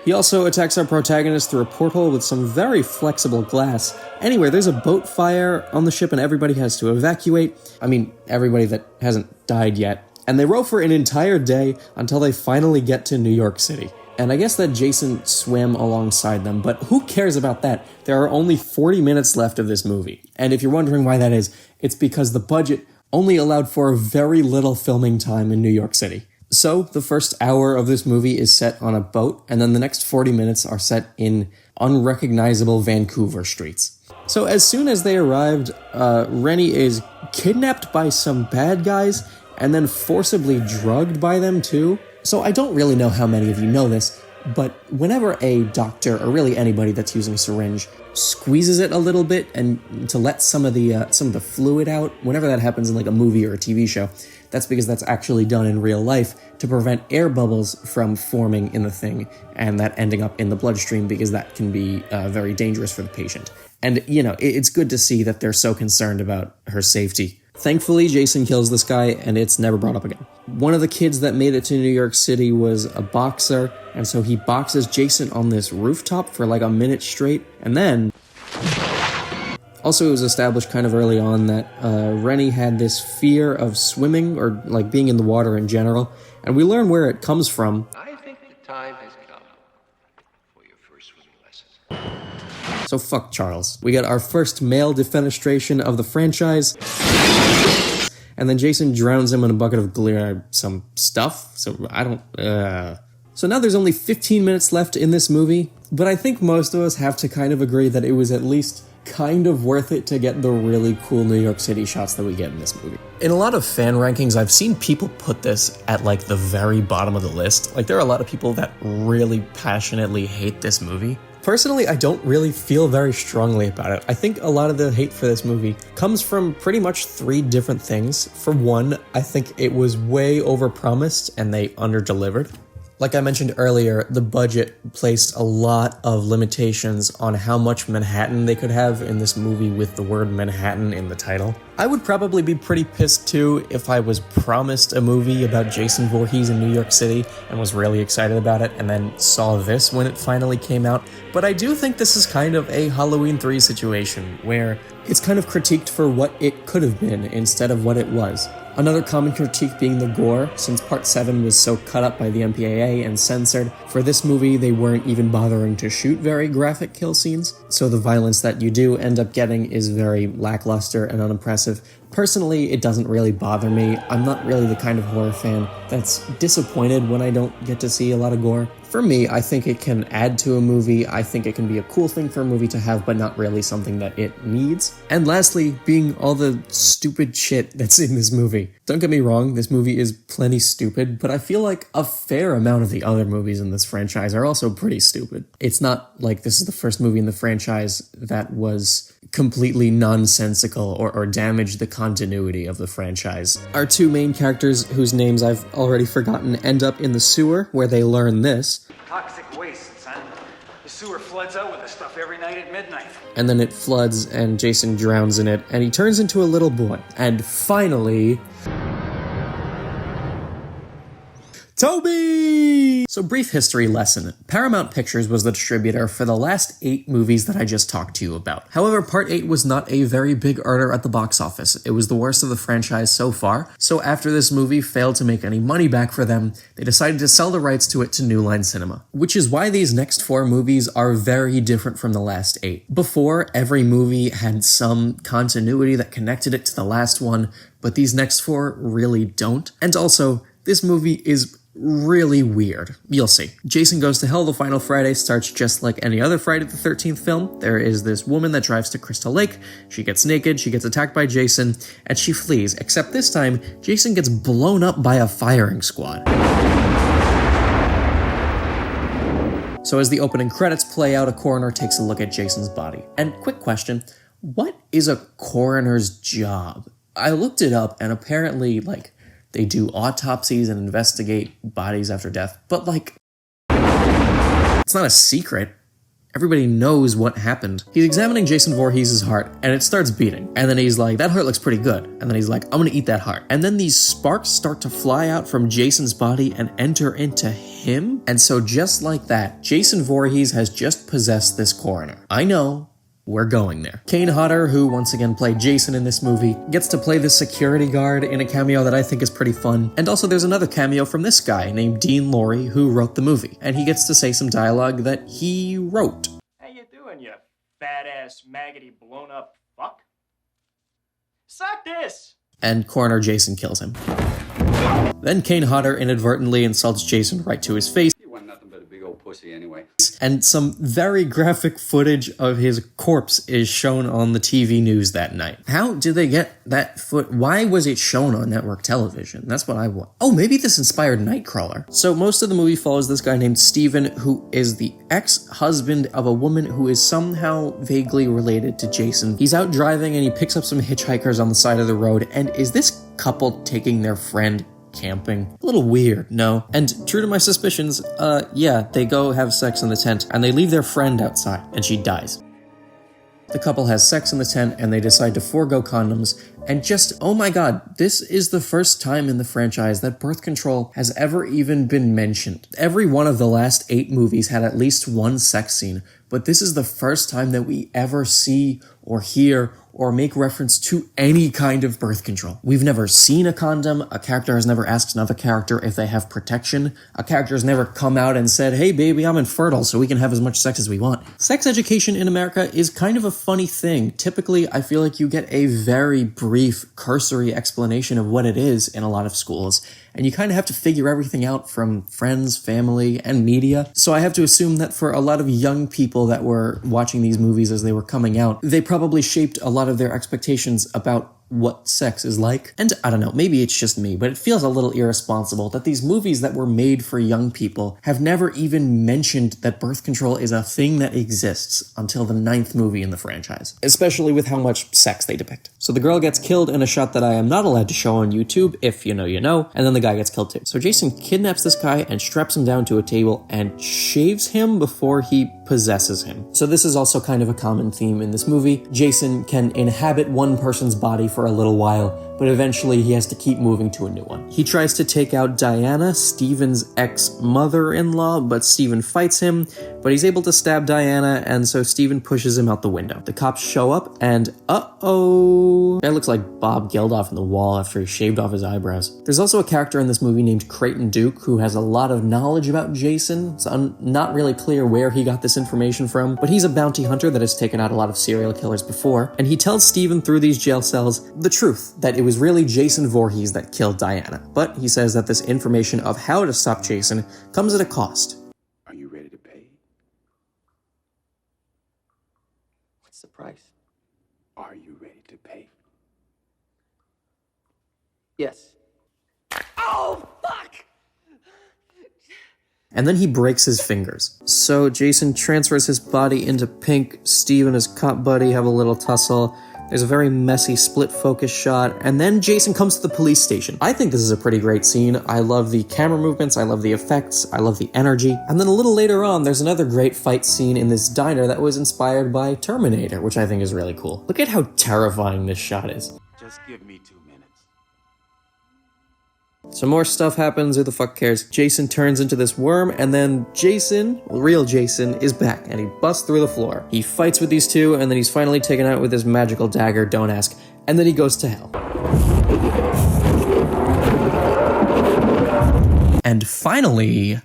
He also attacks our protagonist through a porthole with some very flexible glass. Anyway, there's a boat fire on the ship and everybody has to evacuate. I mean, everybody that hasn't died yet. And they row for an entire day until they finally get to New York City. And I guess that Jason swam alongside them, but who cares about that? There are only 40 minutes left of this movie. And if you're wondering why that is, it's because the budget only allowed for very little filming time in New York City. So, the first hour of this movie is set on a boat, and then the next 40 minutes are set in unrecognizable Vancouver streets. So, as soon as they arrived, Rennie is kidnapped by some bad guys, and then forcibly drugged by them too. So, I don't really know how many of you know this, but whenever a doctor, or really anybody that's using a syringe, squeezes it a little bit and to let some of the fluid out, whenever that happens in like a movie or a TV show, that's because that's actually done in real life to prevent air bubbles from forming in the thing and that ending up in the bloodstream, because that can be very dangerous for the patient. And, you know, it's good to see that they're so concerned about her safety. Thankfully, Jason kills this guy, and it's never brought up again. One of the kids that made it to New York City was a boxer, and so he boxes Jason on this rooftop for like a minute straight, and then... Also, it was established kind of early on that Rennie had this fear of swimming, or like being in the water in general, and we learn where it comes from. I think the time has come for your first swimming lesson. So fuck Charles. We get our first male defenestration of the franchise, and then Jason drowns him in a bucket of some stuff, so I don't... So now there's only 15 minutes left in this movie, but I think most of us have to kind of agree that it was at least kind of worth it to get the really cool New York City shots that we get in this movie. In a lot of fan rankings, I've seen people put this at like the very bottom of the list. Like there are a lot of people that really passionately hate this movie. Personally, I don't really feel very strongly about it. I think a lot of the hate for this movie comes from pretty much 3 different things. For one, I think it was way overpromised and they underdelivered. Like I mentioned earlier, the budget placed a lot of limitations on how much Manhattan they could have in this movie with the word Manhattan in the title. I would probably be pretty pissed too if I was promised a movie about Jason Voorhees in New York City and was really excited about it and then saw this when it finally came out. But I do think this is kind of a Halloween 3 situation where it's kind of critiqued for what it could have been instead of what it was. Another common critique being the gore, since Part 7 was so cut up by the MPAA and censored. For this movie, they weren't even bothering to shoot very graphic kill scenes, so the violence that you do end up getting is very lackluster and unimpressive. Personally, it doesn't really bother me. I'm not really the kind of horror fan that's disappointed when I don't get to see a lot of gore. For me, I think it can add to a movie. I think it can be a cool thing for a movie to have, but not really something that it needs. And lastly, being all the stupid shit that's in this movie. Don't get me wrong, this movie is plenty stupid, but I feel like a fair amount of the other movies in this franchise are also pretty stupid. It's not like this is the first movie in the franchise that was completely nonsensical or damaged the continuity of the franchise. Our two main characters, whose names I've already forgotten, end up in the sewer where they learn this. Toxic waste, son. The sewer floods out with this stuff every night at midnight. And then it floods and Jason drowns in it and he turns into a little boy. And finally... Toby! So brief history lesson. Paramount Pictures was the distributor for the last 8 movies that I just talked to you about. However, Part 8 was not a very big earner at the box office. It was the worst of the franchise so far, so after this movie failed to make any money back for them, they decided to sell the rights to it to New Line Cinema. Which is why these next 4 movies are very different from the last 8. Before, every movie had some continuity that connected it to the last one, but these next 4 really don't. And also, this movie is really weird. You'll see. Jason Goes to Hell, The Final Friday, starts just like any other Friday the 13th film. There is this woman that drives to Crystal Lake, she gets naked, she gets attacked by Jason, and she flees, except this time, Jason gets blown up by a firing squad. So as the opening credits play out, a coroner takes a look at Jason's body. And quick question, what is a coroner's job? I looked it up, and apparently, they do autopsies and investigate bodies after death, but it's not a secret. Everybody knows what happened. He's examining Jason Voorhees' heart, and it starts beating. And then he's like, that heart looks pretty good. And then he's like, I'm gonna eat that heart. And then these sparks start to fly out from Jason's body and enter into him. And so just like that, Jason Voorhees has just possessed this coroner. I know. We're going there. Kane Hodder, who once again played Jason in this movie, gets to play the security guard in a cameo that I think is pretty fun. And also there's another cameo from this guy named Dean Lorey, who wrote the movie. And he gets to say some dialogue that he wrote. How you doing, you fat-ass, maggoty, blown-up fuck? Suck this! And Coroner Jason kills him. Then Kane Hodder inadvertently insults Jason right to his face. You want nothing but a big old pussy anyway. And some very graphic footage of his corpse is shown on the TV news that night. How did they get that Why was it shown on network television? That's what I want. Oh, maybe this inspired Nightcrawler. So most of the movie follows this guy named Steven, who is the ex-husband of a woman who is somehow vaguely related to Jason. He's out driving and he picks up some hitchhikers on the side of the road. And is this couple taking their friend camping? A little weird, no? And true to my suspicions, yeah, they go have sex in the tent, and they leave their friend outside, and she dies. The couple has sex in the tent, and they decide to forego condoms, and just, oh my god, this is the first time in the franchise that birth control has ever even been mentioned. Every one of the last 8 movies had at least one sex scene, but this is the first time that we ever see or hear or make reference to any kind of birth control. We've never seen a condom, a character has never asked another character if they have protection, a character has never come out and said, hey baby, I'm infertile so we can have as much sex as we want. Sex education in America is kind of a funny thing. Typically, I feel like you get a very brief, cursory explanation of what it is in a lot of schools, and you kind of have to figure everything out from friends, family, and media. So I have to assume that for a lot of young people that were watching these movies as they were coming out, they probably shaped a lot of their expectations about what sex is like. And I don't know, maybe it's just me, but it feels a little irresponsible that these movies that were made for young people have never even mentioned that birth control is a thing that exists until the 9th movie in the franchise, especially with how much sex they depict. So the girl gets killed in a shot that I am not allowed to show on YouTube, if you know, you know, and then the guy gets killed too. So Jason kidnaps this guy and straps him down to a table and shaves him before he possesses him. So this is also kind of a common theme in this movie. Jason can inhabit one person's body for a little while, but eventually he has to keep moving to a new one. He tries to take out Diana, Steven's ex-mother-in-law, but Steven fights him, but he's able to stab Diana, and so Steven pushes him out the window. The cops show up, and uh-oh, that looks like Bob Geldof in the wall after he shaved off his eyebrows. There's also a character in this movie named Creighton Duke who has a lot of knowledge about Jason. It's not really clear where he got this this information from, but he's a bounty hunter that has taken out a lot of serial killers before, and he tells Steven through these jail cells the truth, that it was really Jason Voorhees that killed Diana. But he says that this information of how to stop Jason comes at a cost. Are you ready to pay? What's the price? Are you ready to pay? Yes. Oh, fuck! And then he breaks his fingers. So Jason transfers his body into Pink. Steve and his cop buddy have a little tussle. There's a very messy split focus shot, and then Jason comes to the police station. I think this is a pretty great scene. I love the camera movements, I love the effects, I love the energy. And then a little later on, there's another great fight scene in this diner that was inspired by Terminator, which I think is really cool. Look at how terrifying this shot is. Just give me 2 minutes. Some more stuff happens, who the fuck cares? Jason turns into this worm, and then Jason, real Jason, is back, and he busts through the floor. He fights with these two, and then he's finally taken out with this magical dagger, don't ask, and then he goes to hell. And finally...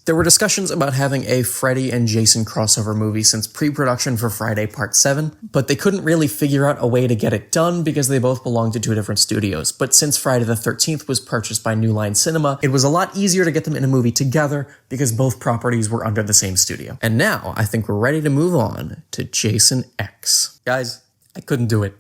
There were discussions about having a Freddy and Jason crossover movie since pre-production for Friday Part 7, but they couldn't really figure out a way to get it done because they both belonged to 2 different studios. But since Friday the 13th was purchased by New Line Cinema, it was a lot easier to get them in a movie together because both properties were under the same studio. And now, I think we're ready to move on to Jason X. Guys, I couldn't do it.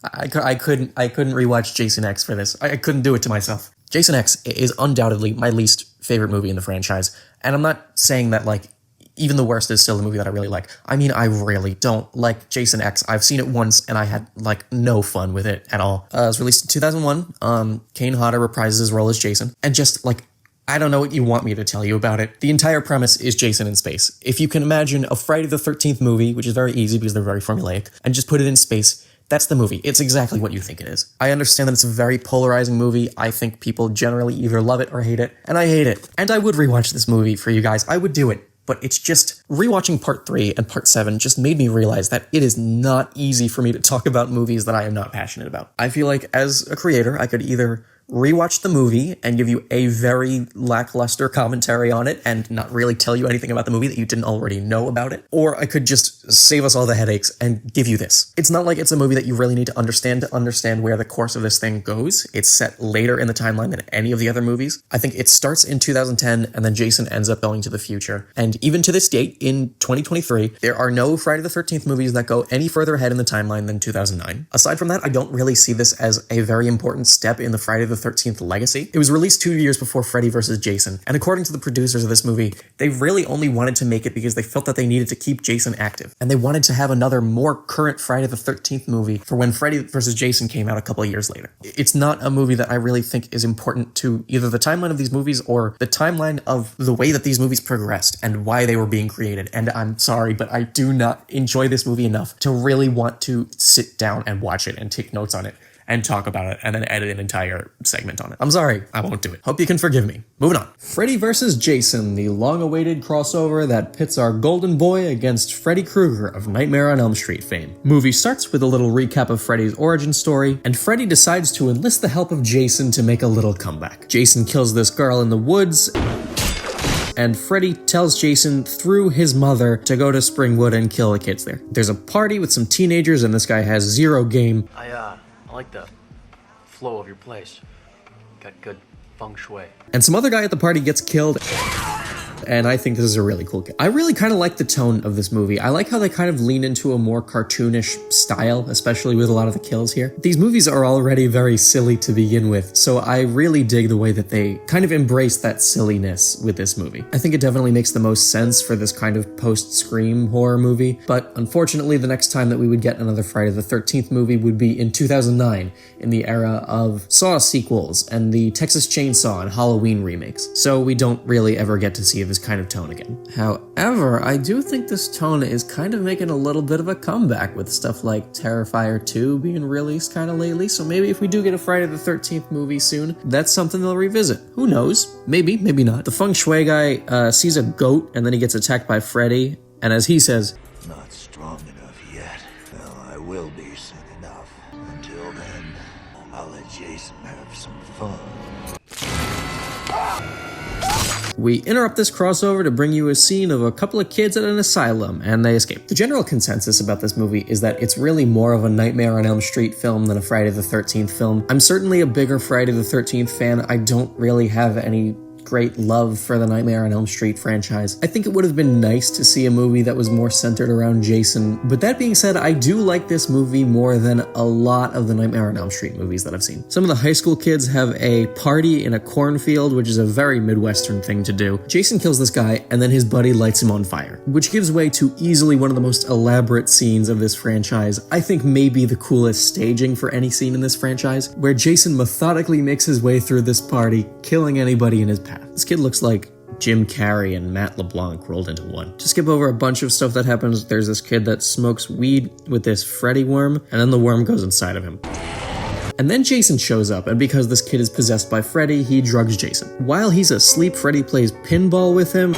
I couldn't rewatch Jason X for this. I couldn't do it to myself. Jason X is undoubtedly my least favorite movie in the franchise, and I'm not saying that, like, even the worst is still a movie that I really like. I mean, I really don't like Jason X. I've seen it once, and I had, like, no fun with it at all. It was released in 2001. Kane Hodder reprises his role as Jason, and just, like, I don't know what you want me to tell you about it. The entire premise is Jason in space. If you can imagine a Friday the 13th movie, which is very easy because they're very formulaic, and just put it in space, that's the movie. It's exactly what you think it is. I understand that it's a very polarizing movie. I think people generally either love it or hate it, and I hate it. And I would rewatch this movie for you guys. I would do it. But it's just, rewatching Part 3 and Part 7 just made me realize that it is not easy for me to talk about movies that I am not passionate about. I feel like as a creator, I could either rewatch the movie and give you a very lackluster commentary on it and not really tell you anything about the movie that you didn't already know about it, or I could just save us all the headaches and give you this. It's not like it's a movie that you really need to understand where the course of this thing goes. It's set later in the timeline than any of the other movies. I think it starts in 2010 and then Jason ends up going to the future. And even to this date, in 2023, there are no Friday the 13th movies that go any further ahead in the timeline than 2009. Aside from that, I don't really see this as a very important step in the Friday the 13th legacy. It was released 2 years before Freddy vs. Jason, and according to the producers of this movie, they really only wanted to make it because they felt that they needed to keep Jason active, and they wanted to have another more current Friday the 13th movie for when Freddy vs. Jason came out a couple of years later. It's not a movie that I really think is important to either the timeline of these movies or the timeline of the way that these movies progressed and why they were being created, and I'm sorry, but I do not enjoy this movie enough to really want to sit down and watch it and take notes on it and talk about it, and then edit an entire segment on it. I'm sorry, I won't do it. Hope you can forgive me. Moving on. Freddy vs. Jason, the long-awaited crossover that pits our golden boy against Freddy Krueger of Nightmare on Elm Street fame. Movie starts with a little recap of Freddy's origin story, and Freddy decides to enlist the help of Jason to make a little comeback. Jason kills this girl in the woods, and Freddy tells Jason through his mother to go to Springwood and kill the kids there. There's a party with some teenagers, and this guy has zero game. I like the flow of your place. Got good feng shui. And some other guy at the party gets killed. And I think this is a really cool kid. I really kind of like the tone of this movie. I like how they kind of lean into a more cartoonish style, especially with a lot of the kills here. These movies are already very silly to begin with, so I really dig the way that they kind of embrace that silliness with this movie. I think it definitely makes the most sense for this kind of post-Scream horror movie, but unfortunately the next time that we would get another Friday the 13th movie would be in 2009, in the era of Saw sequels and the Texas Chainsaw and Halloween remakes, so we don't really ever get to see this kind of tone again. However, I do think this tone is kind of making a little bit of a comeback with stuff like Terrifier 2 being released kind of lately, so maybe if we do get a Friday the 13th movie soon, that's something they'll revisit. Who knows? Maybe, maybe not. The feng shui guy sees a goat and then he gets attacked by Freddy, and as he says, Not strong enough yet. Well, I will be soon enough. Until then, I'll let Jason have some fun. We interrupt this crossover to bring you a scene of a couple of kids at an asylum, and they escape. The general consensus about this movie is that it's really more of a Nightmare on Elm Street film than a Friday the 13th film. I'm certainly a bigger Friday the 13th fan. I don't really have any great love for the Nightmare on Elm Street franchise. I think it would have been nice to see a movie that was more centered around Jason, but that being said, I do like this movie more than a lot of the Nightmare on Elm Street movies that I've seen. Some of the high school kids have a party in a cornfield, which is a very Midwestern thing to do. Jason kills this guy, and then his buddy lights him on fire, which gives way to easily one of the most elaborate scenes of this franchise. I think maybe the coolest staging for any scene in this franchise, where Jason methodically makes his way through this party, killing anybody in his path. This kid looks like Jim Carrey and Matt LeBlanc rolled into one. To skip over a bunch of stuff that happens, there's this kid that smokes weed with this Freddy worm, and then the worm goes inside of him. And then Jason shows up, and because this kid is possessed by Freddy, he drugs Jason. While he's asleep, Freddy plays pinball with him,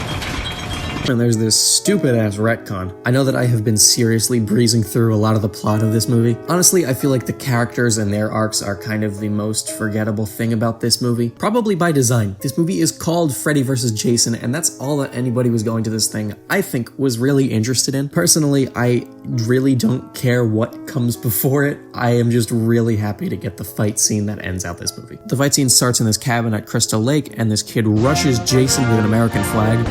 and there's this stupid-ass retcon. I know that I have been seriously breezing through a lot of the plot of this movie. Honestly, I feel like the characters and their arcs are kind of the most forgettable thing about this movie. Probably by design. This movie is called Freddy vs. Jason, and that's all that anybody was going to this thing, I think, was really interested in. Personally, I really don't care what comes before it. I am just really happy to get the fight scene that ends out this movie. The fight scene starts in this cabin at Crystal Lake, and this kid rushes Jason with an American flag.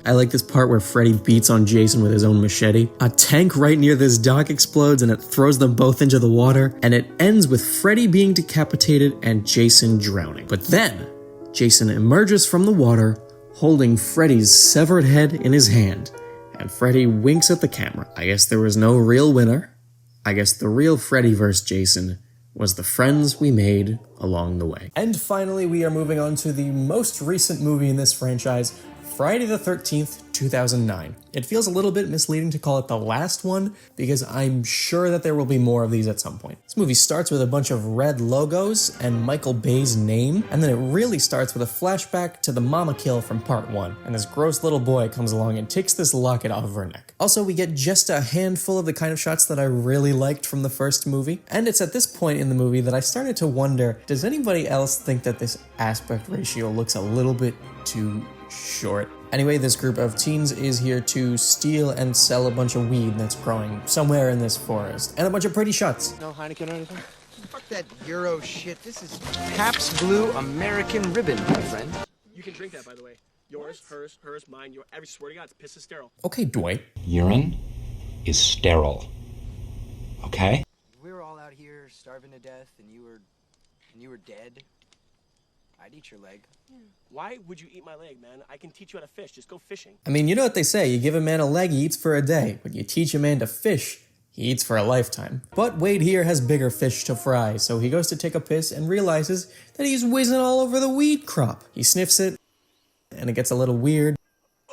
I like this part where Freddy beats on Jason with his own machete. A tank right near this dock explodes and it throws them both into the water, and it ends with Freddy being decapitated and Jason drowning. But then, Jason emerges from the water holding Freddy's severed head in his hand, and Freddy winks at the camera. I guess there was no real winner. I guess the real Freddy vs. Jason was the friends we made along the way. And finally, we are moving on to the most recent movie in this franchise, Friday the 13th, 2009. It feels a little bit misleading to call it the last one because I'm sure that there will be more of these at some point. This movie starts with a bunch of red logos and Michael Bay's name, and then it really starts with a flashback to the mama kill from part 1, and this gross little boy comes along and takes this locket off of her neck. Also, we get just a handful of the kind of shots that I really liked from the first movie, and it's at this point in the movie that I started to wonder, does anybody else think that this aspect ratio looks a little bit too short? Anyway, this group of teens is here to steal and sell a bunch of weed that's growing somewhere in this forest, and a bunch of pretty shots. No Heineken or anything? Fuck that Euro shit. This is Pabst Blue American Ribbon, my friend. You can drink that, by the way. Yours, hers, mine, your. I swear to God, it's piss is sterile. Okay, Dwight. Urine is sterile. Okay? We were all out here starving to death, and you were dead. I'd eat your leg. Yeah. Why would you eat my leg, man? I can teach you how to fish. Just go fishing. I mean, you know what they say, you give a man a leg, he eats for a day. But you teach a man to fish, he eats for a lifetime. But Wade here has bigger fish to fry, so he goes to take a piss and realizes that he's whizzing all over the weed crop. He sniffs it, and it gets a little weird.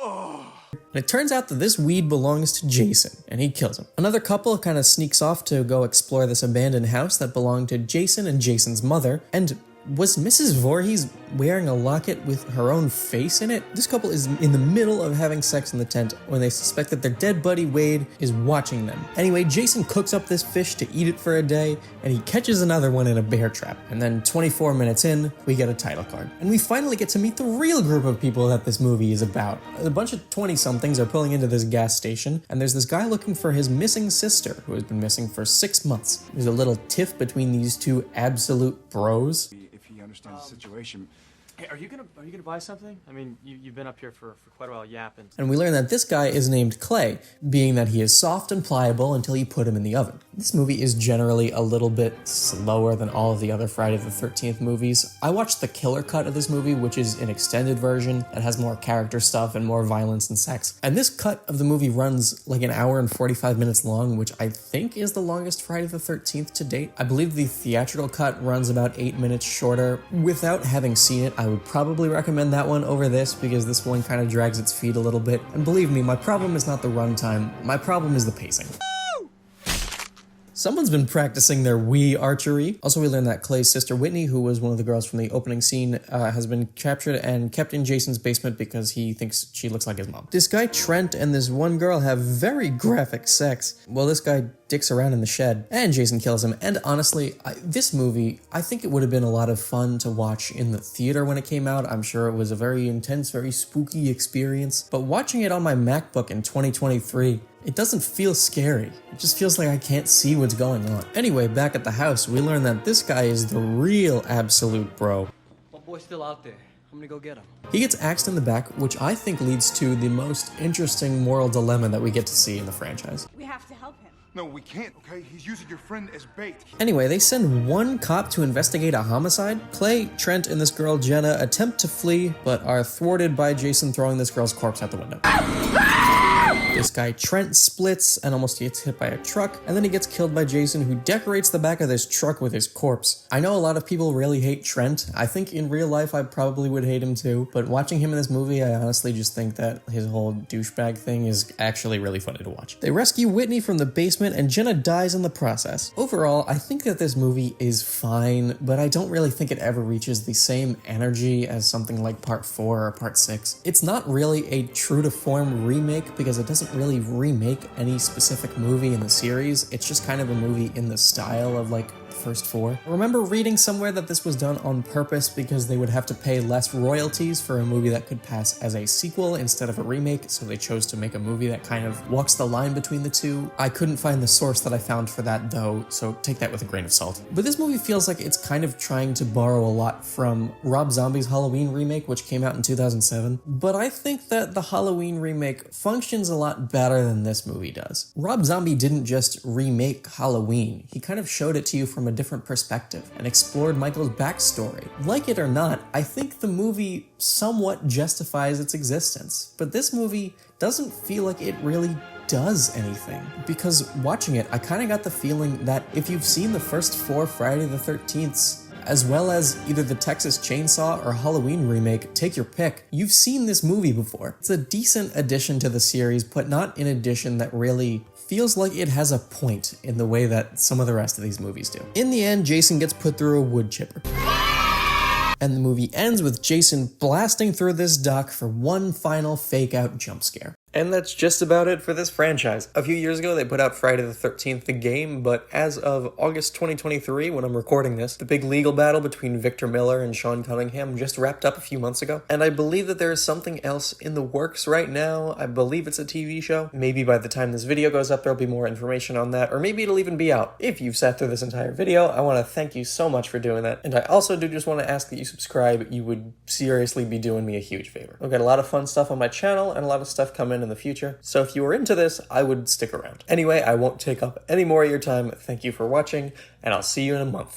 And it turns out that this weed belongs to Jason, and he kills him. Another couple kind of sneaks off to go explore this abandoned house that belonged to Jason and Jason's mother, and was Mrs. Voorhees wearing a locket with her own face in it? This couple is in the middle of having sex in the tent when they suspect that their dead buddy Wade is watching them. Anyway, Jason cooks up this fish to eat it for a day, and he catches another one in a bear trap. And then 24 minutes in, we get a title card. And we finally get to meet the real group of people that this movie is about. A bunch of 20-somethings are pulling into this gas station, and there's this guy looking for his missing sister, who has been missing for 6 months. There's a little tiff between these two absolute bros. Understand the situation. Hey, are you gonna buy something? I mean, you've been up here for quite a while yapping. And we learn that this guy is named Clay, being that he is soft and pliable until you put him in the oven. This movie is generally a little bit slower than all of the other Friday the 13th movies. I watched the killer cut of this movie, which is an extended version that has more character stuff and more violence and sex. And this cut of the movie runs like an hour and 45 minutes long, which I think is the longest Friday the 13th to date. I believe the theatrical cut runs about 8 minutes shorter. Without having seen it, I would probably recommend that one over this because this one kind of drags its feet a little bit. And believe me, my problem is not the runtime, my problem is the pacing. Someone's been practicing their Wii archery. Also, we learned that Clay's sister Whitney, who was one of the girls from the opening scene, has been captured and kept in Jason's basement because he thinks she looks like his mom. This guy Trent and this one girl have very graphic sex. Well, this guy dicks around in the shed, and Jason kills him. And honestly, this movie, I think it would have been a lot of fun to watch in the theater when it came out. I'm sure it was a very intense, very spooky experience. But watching it on my MacBook in 2023, it doesn't feel scary. It just feels like I can't see what's going on. Anyway, back at the house, we learn that this guy is the real absolute bro. My boy's still out there. I'm gonna go get him. He gets axed in the back, which I think leads to the most interesting moral dilemma that we get to see in the franchise. We have to help him. No, we can't, okay? He's using your friend as bait. Anyway, they send one cop to investigate a homicide. Clay, Trent, and this girl Jenna attempt to flee, but are thwarted by Jason throwing this girl's corpse out the window. This guy Trent splits and almost gets hit by a truck, and then he gets killed by Jason, who decorates the back of this truck with his corpse. I know a lot of people really hate Trent. I think in real life I probably would hate him too, but watching him in this movie, I honestly just think that his whole douchebag thing is actually really funny to watch. They rescue Whitney from the basement, and Jenna dies in the process. Overall, I think that this movie is fine, but I don't really think it ever reaches the same energy as something like Part 4 or Part 6. It's not really a true-to-form remake because it doesn't really remake any specific movie in the series. It's just kind of a movie in the style of like the first 4. I remember reading somewhere that this was done on purpose because they would have to pay less royalties for a movie that could pass as a sequel instead of a remake, so they chose to make a movie that kind of walks the line between the two. I couldn't find the source that I found for that though, so take that with a grain of salt. But this movie feels like it's kind of trying to borrow a lot from Rob Zombie's Halloween remake, which came out in 2007, but I think that the Halloween remake functions a lot better than this movie does. Rob Zombie didn't just remake Halloween, he kind of showed it to you from a different perspective and explored Michael's backstory. Like it or not, I think the movie somewhat justifies its existence, but this movie doesn't feel like it really does anything. Because watching it, I kind of got the feeling that if you've seen the first 4 Friday the 13ths, as well as either the Texas Chainsaw or Halloween remake, take your pick, you've seen this movie before. It's a decent addition to the series, but not an addition that really feels like it has a point in the way that some of the rest of these movies do. In the end, Jason gets put through a wood chipper. And the movie ends with Jason blasting through this dock for one final fake-out jump scare. And that's just about it for this franchise. A few years ago, they put out Friday the 13th, the game, but as of August 2023, when I'm recording this, the big legal battle between Victor Miller and Sean Cunningham just wrapped up a few months ago. And I believe that there is something else in the works right now. I believe it's a TV show. Maybe by the time this video goes up, there'll be more information on that, or maybe it'll even be out. If you've sat through this entire video, I want to thank you so much for doing that. And I also do just want to ask that you subscribe. You would seriously be doing me a huge favor. I've got a lot of fun stuff on my channel and a lot of stuff coming in the future. So if you were into this, I would stick around. Anyway, I won't take up any more of your time. Thank you for watching, and I'll see you in a month.